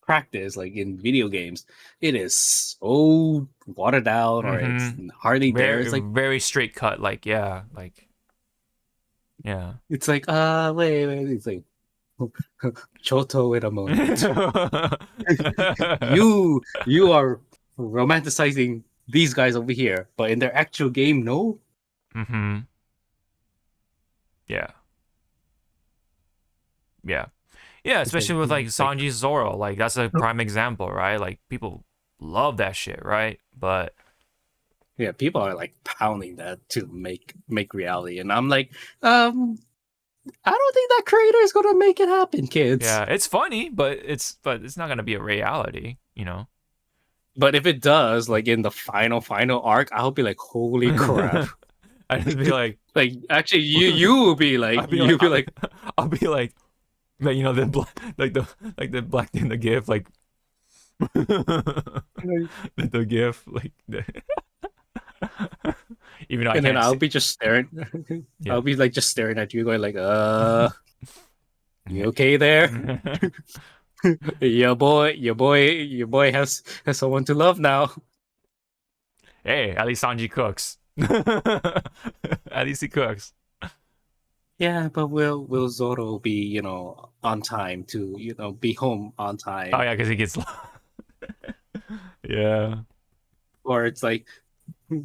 practice, like in video games, it is so watered down, or it's hardly there. It's like very straight cut, like yeah. It's like wait, it's like Choto, wait a moment. you are romanticizing these guys over here, but in their actual game, no. Yeah, especially with like Sanji Zoro, like that's a prime example, right? Like people love that shit, right? But yeah, people are like pounding that to make reality, and I'm like, I don't think that creator is gonna make it happen, kids. Yeah, it's funny, but it's not gonna be a reality, But if it does, like in the final arc, I'll be like, holy crap! I'd be like actually, you will be like, I'll be like, the black in the GIF, like the GIF, like. Even though and then I'll be just staring. Yeah. I'll be like just staring at you, going like, You okay there? Your boy has someone to love now. Hey, at least Sanji cooks. At least he cooks. Yeah, but will Zoro be, on time to, be home on time? Oh yeah, because he gets. Yeah. Or it's like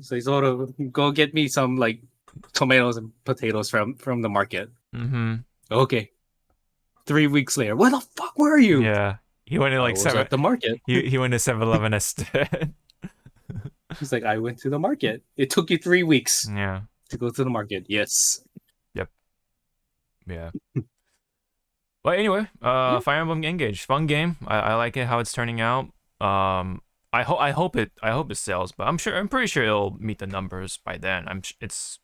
Zoro, go get me some like tomatoes and potatoes from the market. Mm-hmm. Okay. 3 weeks later, where the fuck were you? Yeah. He went to I like was at the market. He went to 7-Eleven instead. He's like, I went to the market. It took you 3 weeks Yeah. to go to the market. Yes. Yep. Yeah. But anyway, Fire Emblem Engage, fun game. I like it how it's turning out. I hope it sells, but I'm pretty sure it'll meet the numbers by then. It's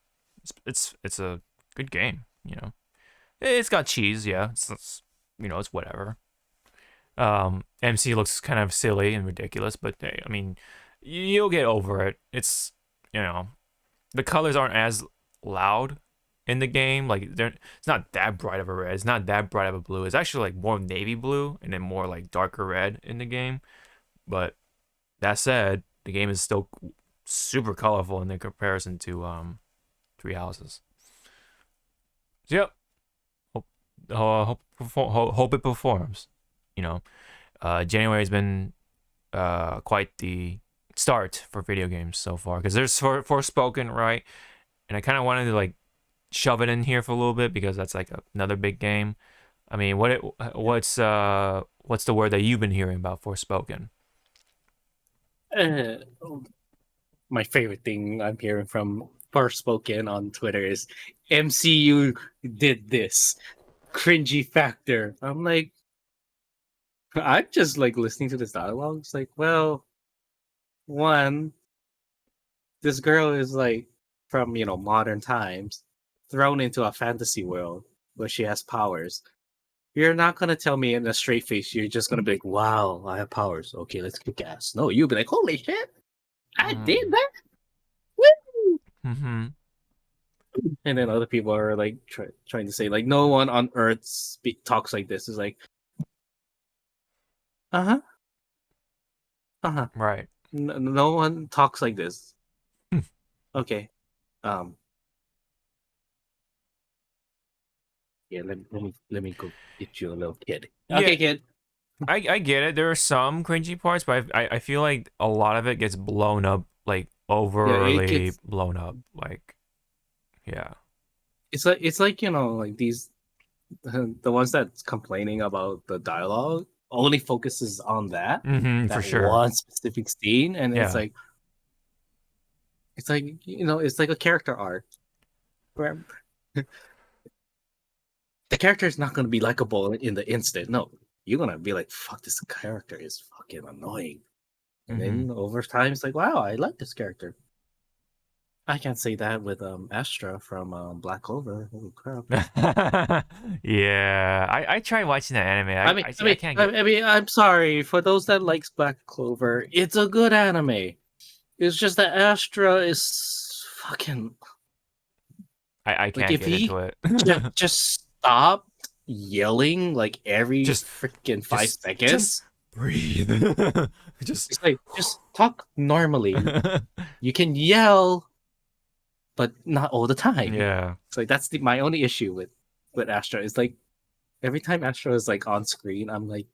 a good game. It's got cheese, yeah. It's it's whatever. MC looks kind of silly and ridiculous, but hey, I mean, you'll get over it. It's the colors aren't as loud in the game. Like it's not that bright of a red. It's not that bright of a blue. It's actually like more navy blue and then more like darker red in the game. But that said, the game is still super colorful in the comparison to Three Houses. So, yep. Hope it performs. January has been quite the start for video games so far because there's Forspoken, right? And I kind of wanted to like shove it in here for a little bit because that's like another big game. I mean, what's the word that you've been hearing about Forspoken? My favorite thing I'm hearing from Forspoken on Twitter is MCU did this. Cringy factor. I'm like, I'm just like listening to this dialogue. It's like, well, one, this girl is like from modern times, thrown into a fantasy world where she has powers. You're not gonna tell me in a straight face. You're just gonna be like, "Wow, I have powers. Okay, let's kick ass." No, you'll be like, "Holy shit, I did that!" Woo! Mm-hmm. And then other people are like trying to say like, "No one on Earth talks like this." Is like, uh huh. Right. No one talks like this. Okay. Um. Yeah. Let me go get you a little kid. Yeah. Okay, kid. I get it. There are some cringy parts, but I feel like a lot of it gets blown up, like overly blown up. Like, yeah. It's like like these the ones that's complaining about the dialogue only focuses on that For sure. one specific scene, and Yeah. it's like it's like a character arc where the character is not going to be likable in the instant. No, you're going to be like, fuck, this character is fucking annoying. And then over time, it's like, wow, I like this character. I can't say that with Astra from Black Clover. Holy crap! Yeah, I tried watching that anime. I can't get... I mean, I'm sorry for those that likes Black Clover. It's a good anime. It's just that Astra is fucking. I can't get into it. just stop yelling like every freaking 5 seconds. Just breathe. It's like just talk normally. You can yell, but not all the time. Yeah. It's like that's my only issue with Astra. It's like every time Astra is like on screen, I'm like,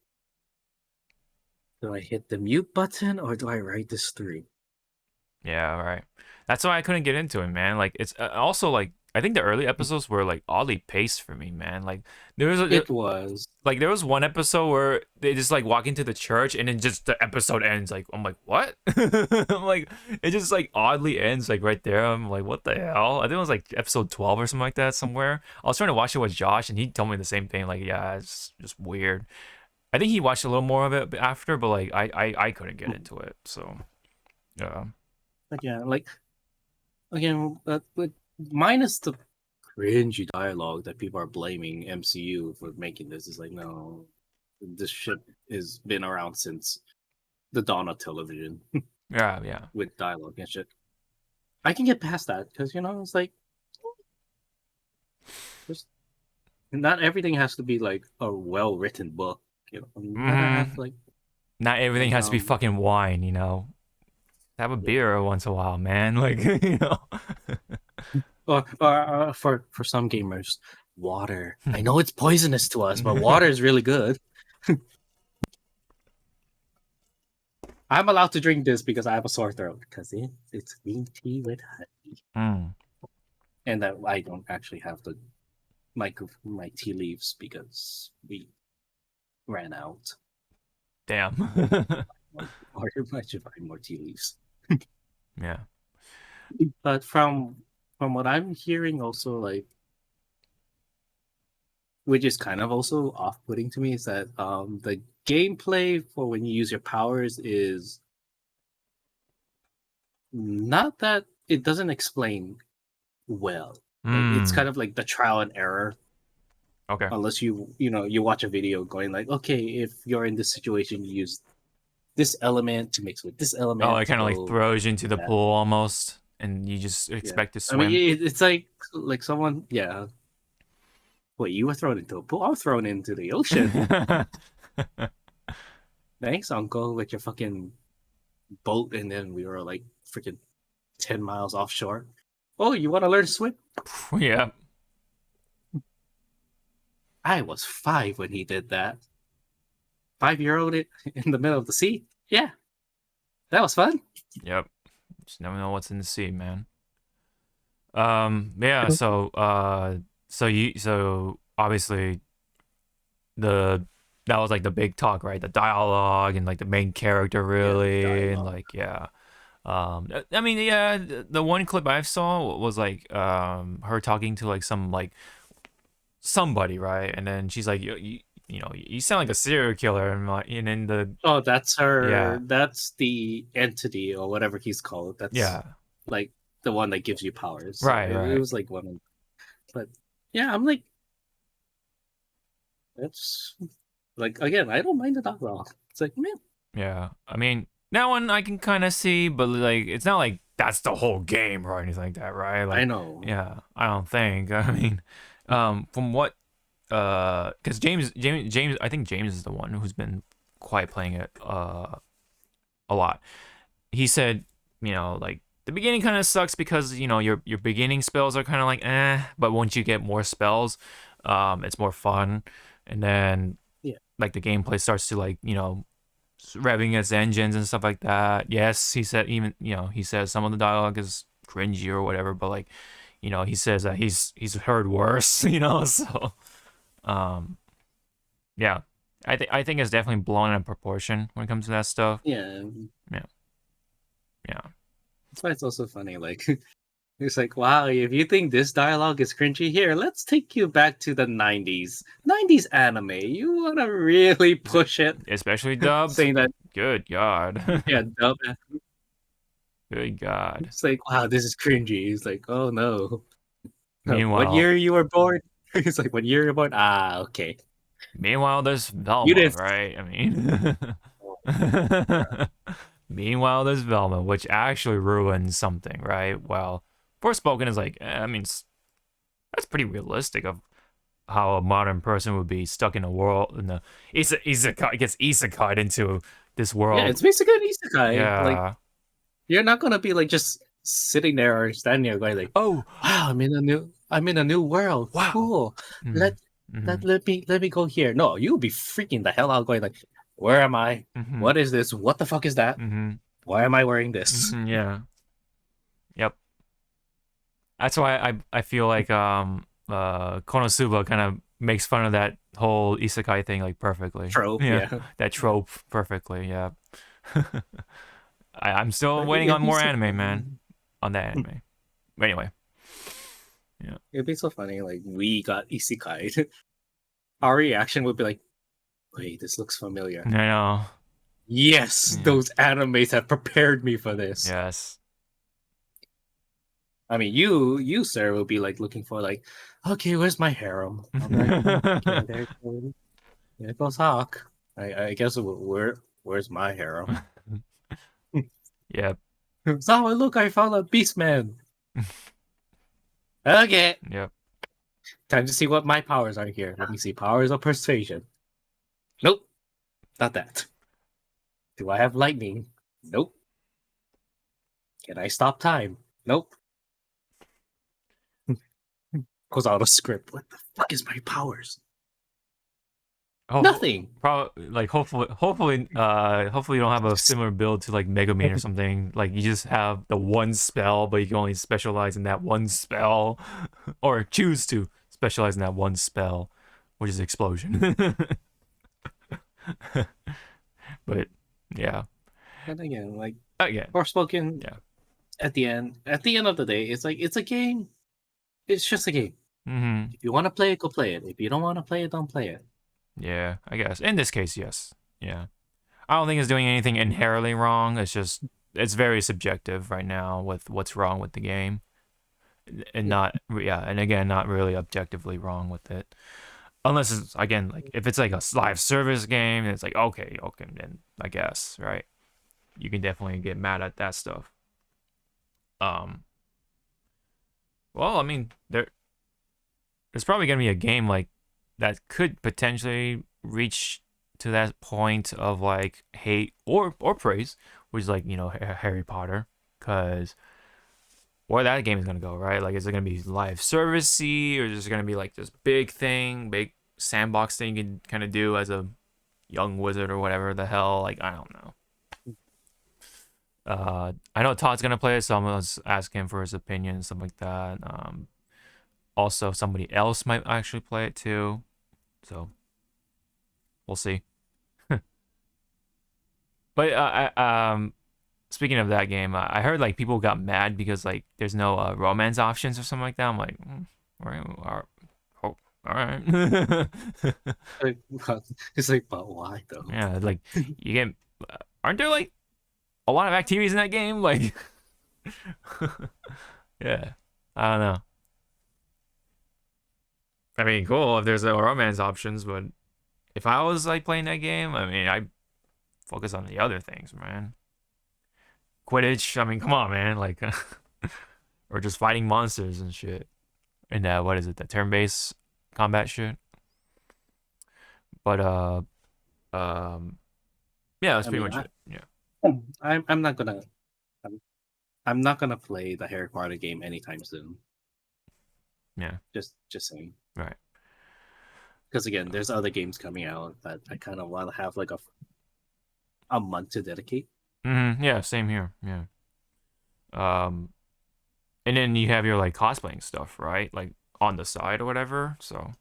do I hit the mute button or do I write this through? Yeah, right. That's why I couldn't get into it, man. Like it's also like I think the early episodes were like oddly paced for me, man. Like there was one episode where they just like walk into the church and then just the episode ends. Like I'm like, what? I'm like, it just like oddly ends like right there. I'm like, what the hell? I think it was like episode 12 or something like that somewhere. I was trying to watch it with Josh and he told me the same thing. Like, yeah, it's just weird. I think he watched a little more of it after, but like I couldn't get into it. So yeah. Again, but minus the cringy dialogue that people are blaming MCU for making this, is like, no, this shit has been around since the dawn of television. Yeah. With dialogue and shit. I can get past that because it's like not everything has to be like a well-written book. You know, you gotta have like Not everything has to be fucking wine, you know. Have a beer once in a while, man. Like, you know. Or for some gamers, water. I know it's poisonous to us, but water is really good. I'm allowed to drink this because I have a sore throat because it's green tea with honey, and that I don't actually have the my tea leaves because we ran out. Damn. Or I should buy more tea leaves. Yeah. But from what I'm hearing, also like, which is kind of also off-putting to me, is that the gameplay for when you use your powers is not that it doesn't explain well. Like, it's kind of like the trial and error. Okay. Unless you watch a video going like, okay, if you're in this situation, you use this element to mix with this element. Oh, it kind of like throws you into the pool almost, and you just expect to swim. I mean, it's like someone, yeah. Wait, you were thrown into a pool? I was thrown into the ocean. Thanks, Uncle, with your fucking boat, and then we were like freaking 10 miles offshore. Oh, you want to learn to swim? Yeah. I was 5 when he did that. 5-year-old in the middle of the sea? Yeah. That was fun. Yep. Just never know what's in the sea, man. Yeah, so obviously that was like the big talk, right? The dialogue and like the main character really, and like I mean, yeah, the one clip I saw was like her talking to like some like somebody, right? And then she's like, you know, you sound like a serial killer, and like, and then the that's her. Yeah. That's the entity or whatever he's called. That's like the one that gives you powers. Right, So right. It was like one of, but yeah, I'm like, that's like, again, I don't mind the dialogue. It's like, man. Yeah, I mean that one I can kind of see, but like it's not like that's the whole game or anything like that, right? Like, I know. Yeah, I don't think. I mean, from what, because James, I think James is the one who's been quiet playing it a lot. He said, you know, like the beginning kind of sucks because you know your beginning spells are kind of like but once you get more spells, it's more fun, and then like the gameplay starts to like revving its engines and stuff like that. Yes, he said he says some of the dialogue is cringy or whatever, but like he says that he's heard worse, so yeah. I think it's definitely blown out of proportion when it comes to that stuff. Yeah. That's why it's also funny. Like, it's like, wow, if you think this dialogue is cringy, here, let's take you back to the 90s. 90s anime. You want to really push it. Especially dubbed. Saying that. Good God. Yeah, dubbed. Good God. It's like, wow, this is cringy. It's like, oh no. Meanwhile, what year you were born? It's like, what year you were born? Ah, okay. Meanwhile, there's Velma, right? I mean, meanwhile, there's Velma, which actually ruins something, right? Well, Forspoken is like, I mean, that's pretty realistic of how a modern person would be stuck in a world, in the isekai gets isekai into this world. Yeah, it's basically an isekai. Yeah. Like, you're not gonna be like just sitting there or standing there going like, oh wow, I'm in a new world. Wow. Cool. Let me go here. No, you'll be freaking the hell out going like, where am I? What is this? What the fuck is that? Why am I wearing this? Yeah. Yep. That's why I feel like Konosuba kind of makes fun of that whole isekai thing like perfectly. Trope, yeah. That trope perfectly, yeah. I'm still waiting on more anime, man. On that anime. But anyway. Yeah. It'd be so funny, like we got isekai. Our reaction would be like, wait, this looks familiar. I know. Yes, those animes have prepared me for this. Yes. I mean, you, sir, will be like looking for like, okay, where's my harem? Okay, there goes Hawk. I guess where's my harem? Yep. Zawa, look, I found a beast man. Okay. Yep. Time to see what my powers are here. Let me see. Powers of persuasion. Nope. Not that. Do I have lightning? Nope. Can I stop time? Nope. Goes out of script. What the fuck is my powers? Nothing. Probably like hopefully you don't have a similar build to like Mega Man or something. Like you just have the one spell, but you can only specialize in that one spell, or choose to specialize in that one spell, which is explosion. But yeah. And again, like Again. Forspoken. Yeah. At the end of the day, it's like it's a game. It's just a game. Mm-hmm. If you want to play it, go play it. If you don't want to play it, don't play it. Yeah, I guess. In this case, yes. Yeah. I don't think it's doing anything inherently wrong. It's just it's very subjective right now with what's wrong with the game. And not and again, not really objectively wrong with it. Unless it's again like if it's like a live service game, it's like okay, then I guess, right? You can definitely get mad at that stuff. Well, I mean, there's probably gonna be a game like that could potentially reach to that point of like hate or praise, which is like, you know, Harry Potter, because where that game is gonna go, right? Like, is it gonna be live servicey, or is it gonna be like this big thing, big sandbox thing you can kind of do as a young wizard or whatever the hell? Like, I don't know. I know Todd's gonna play it, so I'm gonna ask him for his opinion and stuff like that. Also, somebody else might actually play it too. So we'll see. But speaking of that game, I heard like people got mad because like there's no romance options or something like that. I'm like, all right. Like, it's like, but why though? Yeah, like you get, aren't there like a lot of activities in that game? Like, yeah, I don't know. I mean, cool if there's no romance options, but if I was like playing that game, I mean, I focus on the other things, man. Quidditch, I mean, come on, man, like, or just fighting monsters and shit. And what is it, the turn-based combat shit? But yeah, that's pretty much it. Yeah. I'm not gonna I'm not gonna play the Harry Potter game anytime soon. Yeah. Just saying. Right. Because again, there's other games coming out that I kind of want to have like a month to dedicate. Mm-hmm. Yeah, same here. Yeah. And then you have your like cosplaying stuff, right? Like on the side or whatever. So.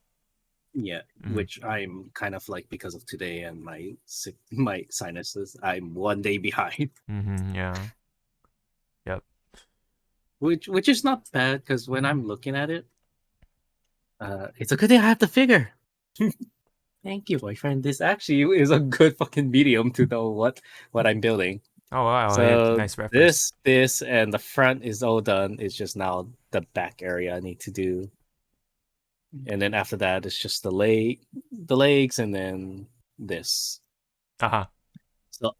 Yeah, which I'm kind of like because of today and my sinuses, I'm 1 day behind. Mm-hmm. Yeah. Yep. Which is not bad because when I'm looking at it, it's a good thing I have the figure. Thank you, boyfriend. This actually is a good fucking medium to know what I'm building. Oh wow, So nice reference. This and the front is all done. It's just now the back area I need to do. And then after that, it's just the legs, and then this. So,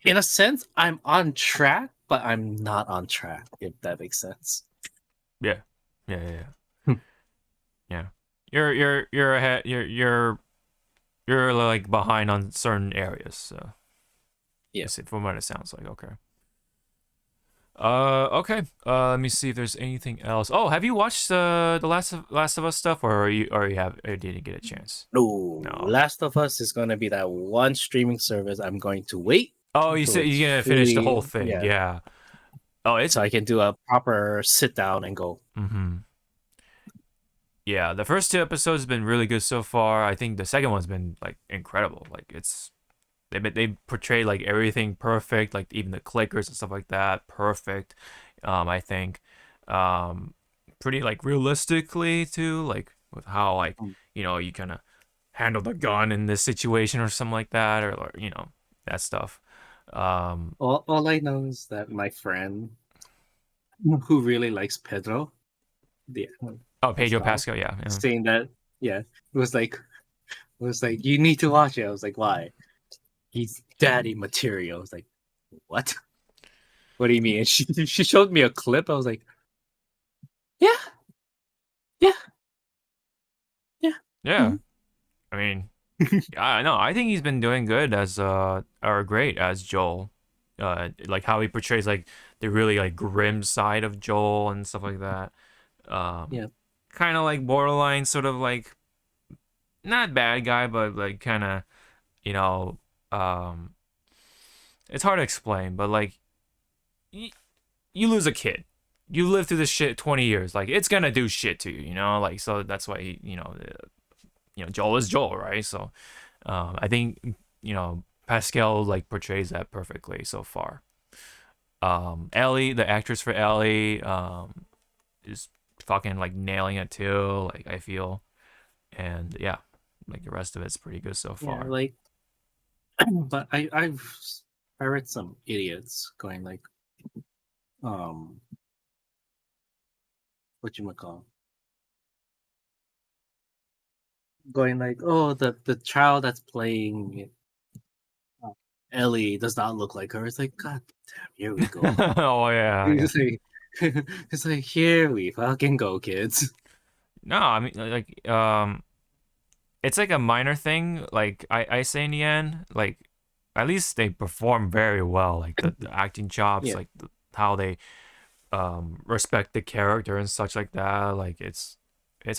in a sense, I'm on track, but I'm not on track. If that makes sense. Yeah. Yeah. You're ahead. You're like behind on certain areas. So. Yes. From what it sounds like. Okay. Okay. Let me see if there's anything else. Oh, have you watched the Last of Us stuff, or you didn't get a chance? No. Last of Us is gonna be that one streaming service I'm going to wait. Oh, you said you're gonna finish the whole thing. Yeah. Oh, so I can do a proper sit down and go. Mm-hmm. Yeah, the first 2 episodes have been really good so far. I think the second one's been like incredible. Like they portray like everything perfect, like even the clickers and stuff like that, perfect. I think, pretty like realistically too, like with how like you know you kind of handle the gun in this situation or something like that, or you know that stuff. All I know is that my friend who really likes Pedro, Pedro Pascal, yeah, saying that, it was like you need to watch it. I was like, why? He's daddy material. I was like, what? What do you mean? And she showed me a clip. I was like, yeah. Yeah, I mean, I know. I think he's been doing good as or great as Joel. Like how he portrays like the really like grim side of Joel and stuff like that. Yeah. Kind of like borderline, sort of like not bad guy, but like kind of you know, um, it's hard to explain, but like you lose a kid. You live through this shit 20 years. Like it's gonna do shit to you, you know. Like so that's why Joel is Joel, right? So I think Pascal like portrays that perfectly so far. Ellie, the actress for Ellie, is fucking like nailing it too. Like I feel, and yeah, like the rest of it's pretty good so Yeah, far. like, but I read some idiots going like, um, what you call, going like, oh, the child that's playing Ellie does not look like her. It's like, God damn, here we go. Oh yeah, yeah. It's like, it's like, here we fucking go, kids. No, I mean like it's like a minor thing. Like I say in the end, like at least they perform very well. Like the acting chops, Yeah. like how they respect the character and such like that. Like it's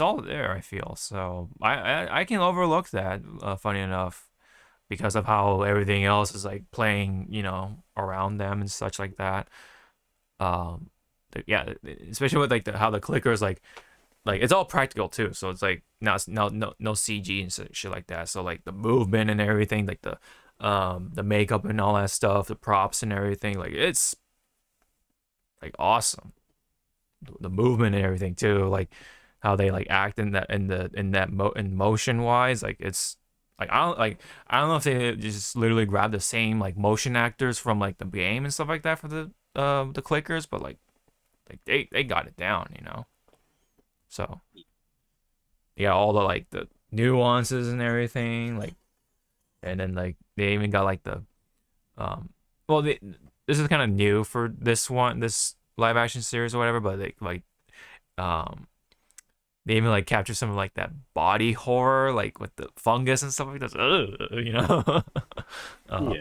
all there. I feel so. I can overlook that. Funny enough, because of how everything else is like playing, around them and such like that. Um, yeah, especially with like how the clickers like it's all practical too. So it's like no CG and shit like that. So like the movement and everything, like the makeup and all that stuff, the props and everything, like it's like awesome. The movement and everything too, like how they like act in motion wise, like it's like I don't know if they just literally grab the same like motion actors from like the game and stuff like that for the clickers, but like they got it down. So yeah, all the like the nuances and everything, like, and then like they even got like the um well this is kind of new for this live action series or whatever, but they like um they even like capture some of like that body horror, like with the fungus and stuff like that. uh,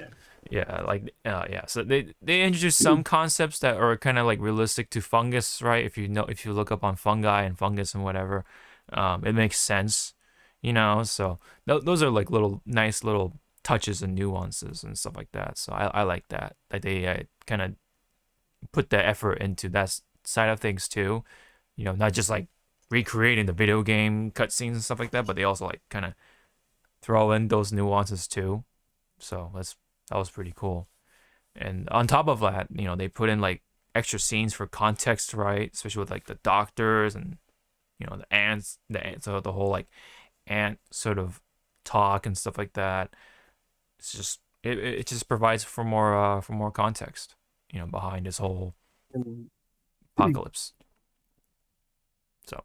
Yeah. yeah. So they introduce some concepts that are kind of like realistic to fungus, right? If you look up on fungi and fungus and whatever, it makes sense. So those are like nice little touches and nuances and stuff like that. So I like that they kind of put the effort into that side of things too. Not just like recreating the video game cutscenes and stuff like that, but they also like kind of throw in those nuances too. So that was pretty cool. And on top of that, they put in like extra scenes for context, right? Especially with like the doctors and so the whole like ant sort of talk and stuff like that. It's just it just provides for more context, behind this whole And apocalypse. So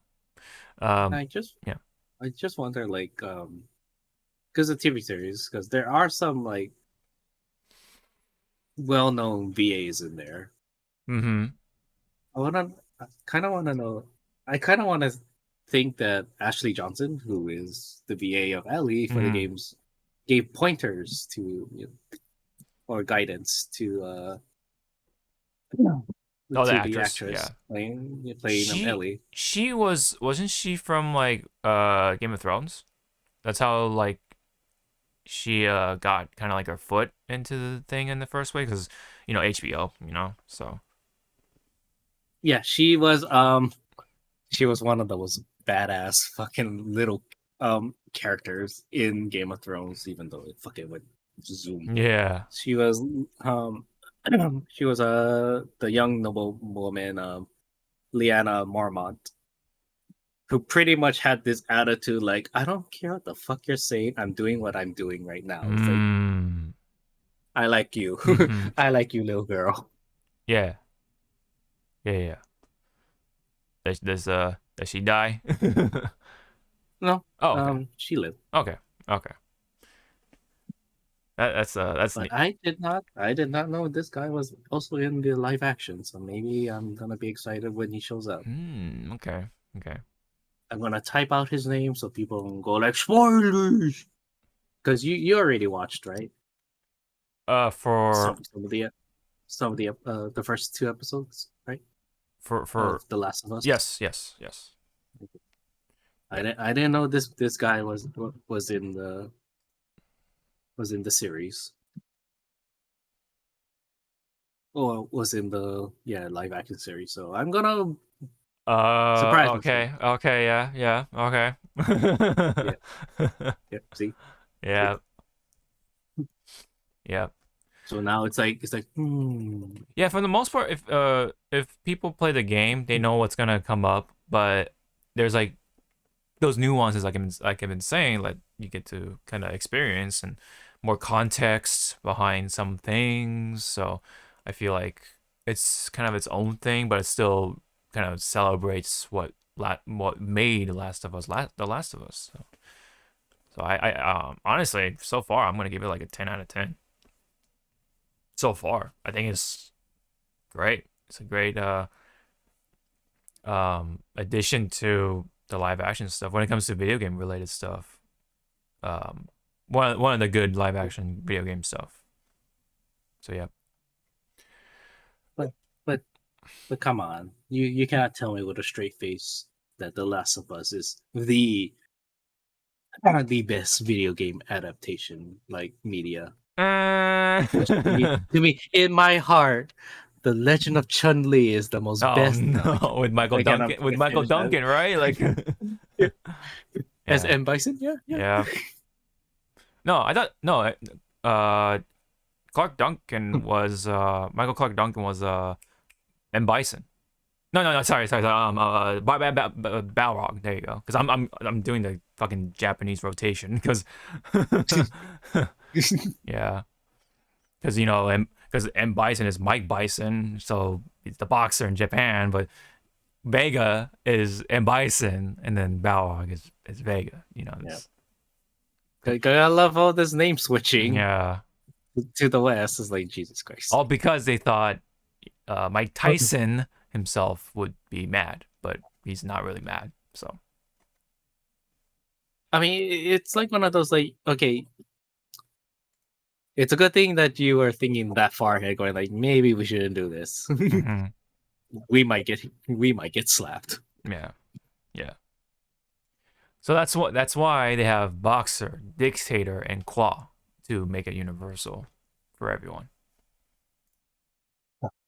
I just yeah. I just wonder like because the TV series, because there are some like well-known VAs in there. Mm-hmm. I kind of want to know. I kind of want to think that Ashley Johnson, who is the VA of Ellie for the Mm-hmm. games, gave pointers to or guidance Oh, the to the actress, yeah. actress playing She Ellie. she wasn't she from like Game of Thrones? That's how like she got kind of like her foot into the thing in the first way because HBO, so Yeah, she was one of those badass fucking little characters in Game of Thrones, even though it fucking went zoom. yeah. She was she was the young noblewoman Lyanna Mormont, who pretty much had this attitude like, I don't care what the fuck you're saying, I'm doing what I'm doing right now. It's like, Mm. I like you. Mm-hmm. I like you, little girl. Yeah. Yeah. Does she die? No, Oh, okay. she lived. Okay. Okay. That's But neat. I did not know this guy was also in the live action, so maybe I'm gonna be excited when he shows up. Okay. Okay. I'm gonna type out his name so people don't go like spoilers. Because you already watched, right? For Some of the first 2 episodes, right? for Of The Last of Us. yes. I didn't know this guy was in the series. Or was in the live action series. So I'm gonna surprise Okay. myself. Okay. Yeah. Okay. Yeah. See. Yeah. Yeah. So now it's like Yeah. For the most part, if people play the game, they know what's gonna come up. But there's like those nuances, like I've been saying, like you get to kind of experience and more context behind some things. So I feel like it's kind of its own thing, but it still kind of celebrates what made Last of Us The Last of Us. So I honestly, so far I'm gonna give it like a 10 out of 10. So far, I think it's great. It's a great addition to the live action stuff when it comes to video game related stuff. One of the good live action video game stuff. So yeah. but but but come on. You cannot tell me with a straight face that The Last of Us is the best video game adaptation like media. To me, in my heart, The Legend of Chun-Li is the most Oh best. no, with Michael Duncan, right? Like as yeah. M Bison, yeah. Yeah. No, I thought no. Clark Duncan was Michael Clark Duncan was M Bison. No. Sorry. Balrog. There you go. Because I'm doing the fucking Japanese rotation. Because yeah. Because because M Bison is Mike Bison, so he's the boxer in Japan. But Vega is M Bison, and then Balrog is Vega. I love all this name switching Yeah. to the West. Is like Jesus Christ. All because they thought Mike Tyson himself would be mad, but he's not really mad. So I mean, it's like one of those like okay. It's a good thing that you were thinking that far ahead, going like maybe we shouldn't do this. mhm. we might get slapped. Yeah. So that's why they have Boxer, Dictator, and Claw to make it universal for everyone,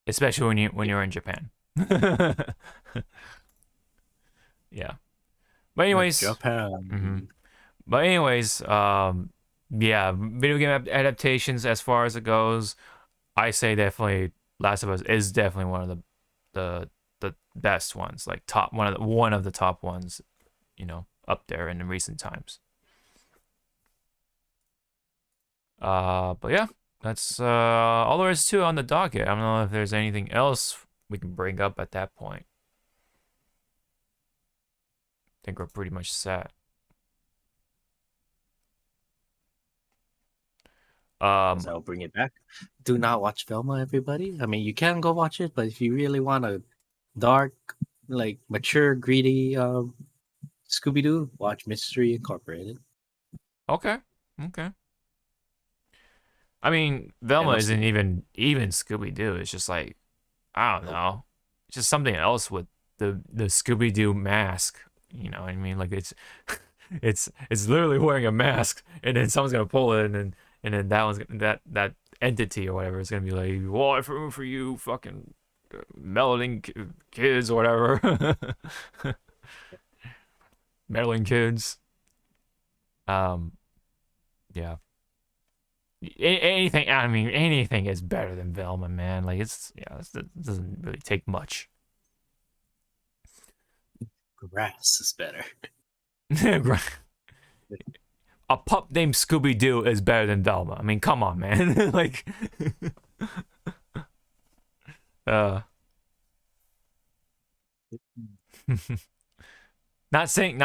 especially when you're in Japan. Yeah. But anyways, Japan. But anyways, yeah, video game adaptations as far as it goes, I say definitely Last of Us is definitely one of the best ones, like one of the top ones, up there in the recent times. But yeah, that's all there is to it on the docket. I don't know if there's anything else we can bring up at that point. I think we're pretty much set. So I'll bring it back. Do not watch Velma, everybody. I mean, you can go watch it, but if you really want a dark, like mature, greedy Scooby Doo, watch Mystery Incorporated. Okay. I mean, Velma isn't even Scooby Doo. It's just like, I don't know, it's just something else with the Scooby Doo mask. You know what I mean? Like it's it's literally wearing a mask, and then someone's gonna pull it, and then that entity or whatever is gonna be like, well, I room for you, fucking meddling kids or whatever. Meddling kids. Yeah. Anything. I mean, anything is better than Velma, man. Like it doesn't really take much. Grass is better. A pup named Scooby Doo is better than Velma. I mean, come on, man. Like, not saying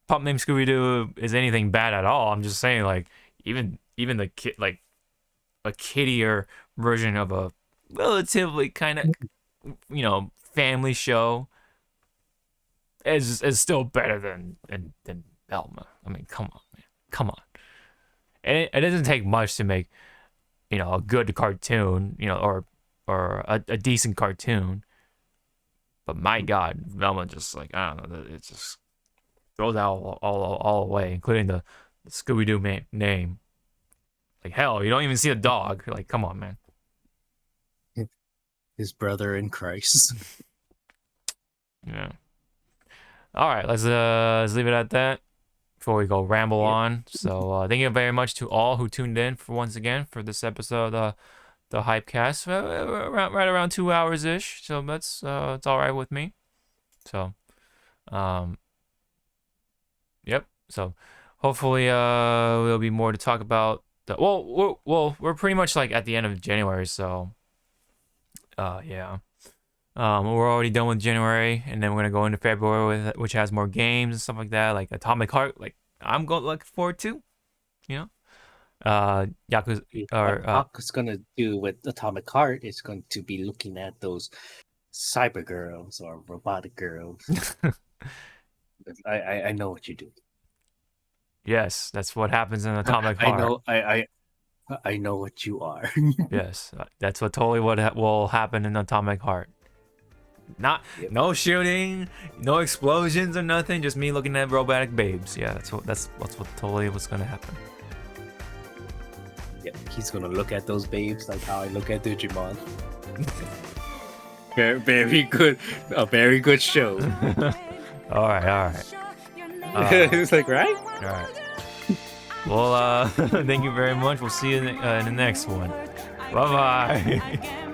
pup named Scooby Doo is anything bad at all. I'm just saying, like, even the kid, like, a kiddier version of a relatively kind of family show is still better than Velma. I mean, come on, man, come on. And it doesn't take much to make, a good cartoon, or a decent cartoon. But my God, Velma just like, I don't know, it just throws out all away, including the Scooby-Doo name. Like, hell, you don't even see a dog. Like, come on, man. His brother in Christ. Yeah. All right, let's leave it at that before we go ramble on. So thank you very much to all who tuned in once again for this episode, the Hypecast, right around 2 hours ish. So that's it's all right with me. So, yep. So hopefully there'll be more to talk about. We're pretty much like at the end of January, so yeah. We're already done with January, and then we're gonna go into February, which has more games and stuff like that, like Atomic Heart. Like I'm looking forward to, Yakuza or What gonna do with Atomic Heart is going to be looking at those cyber girls or robotic girls. I know what you do. Yes, that's what happens in Atomic Heart. I know what you are. Yes, that's what will happen in Atomic Heart. No shooting, no explosions or nothing. Just me looking at robotic babes. Yeah, that's what's gonna happen. Yeah, he's gonna look at those babes like how I look at Digimon. Very good, a very good show. All right. It's like right. All right. Well, thank you very much. We'll see you in the next one. Bye bye.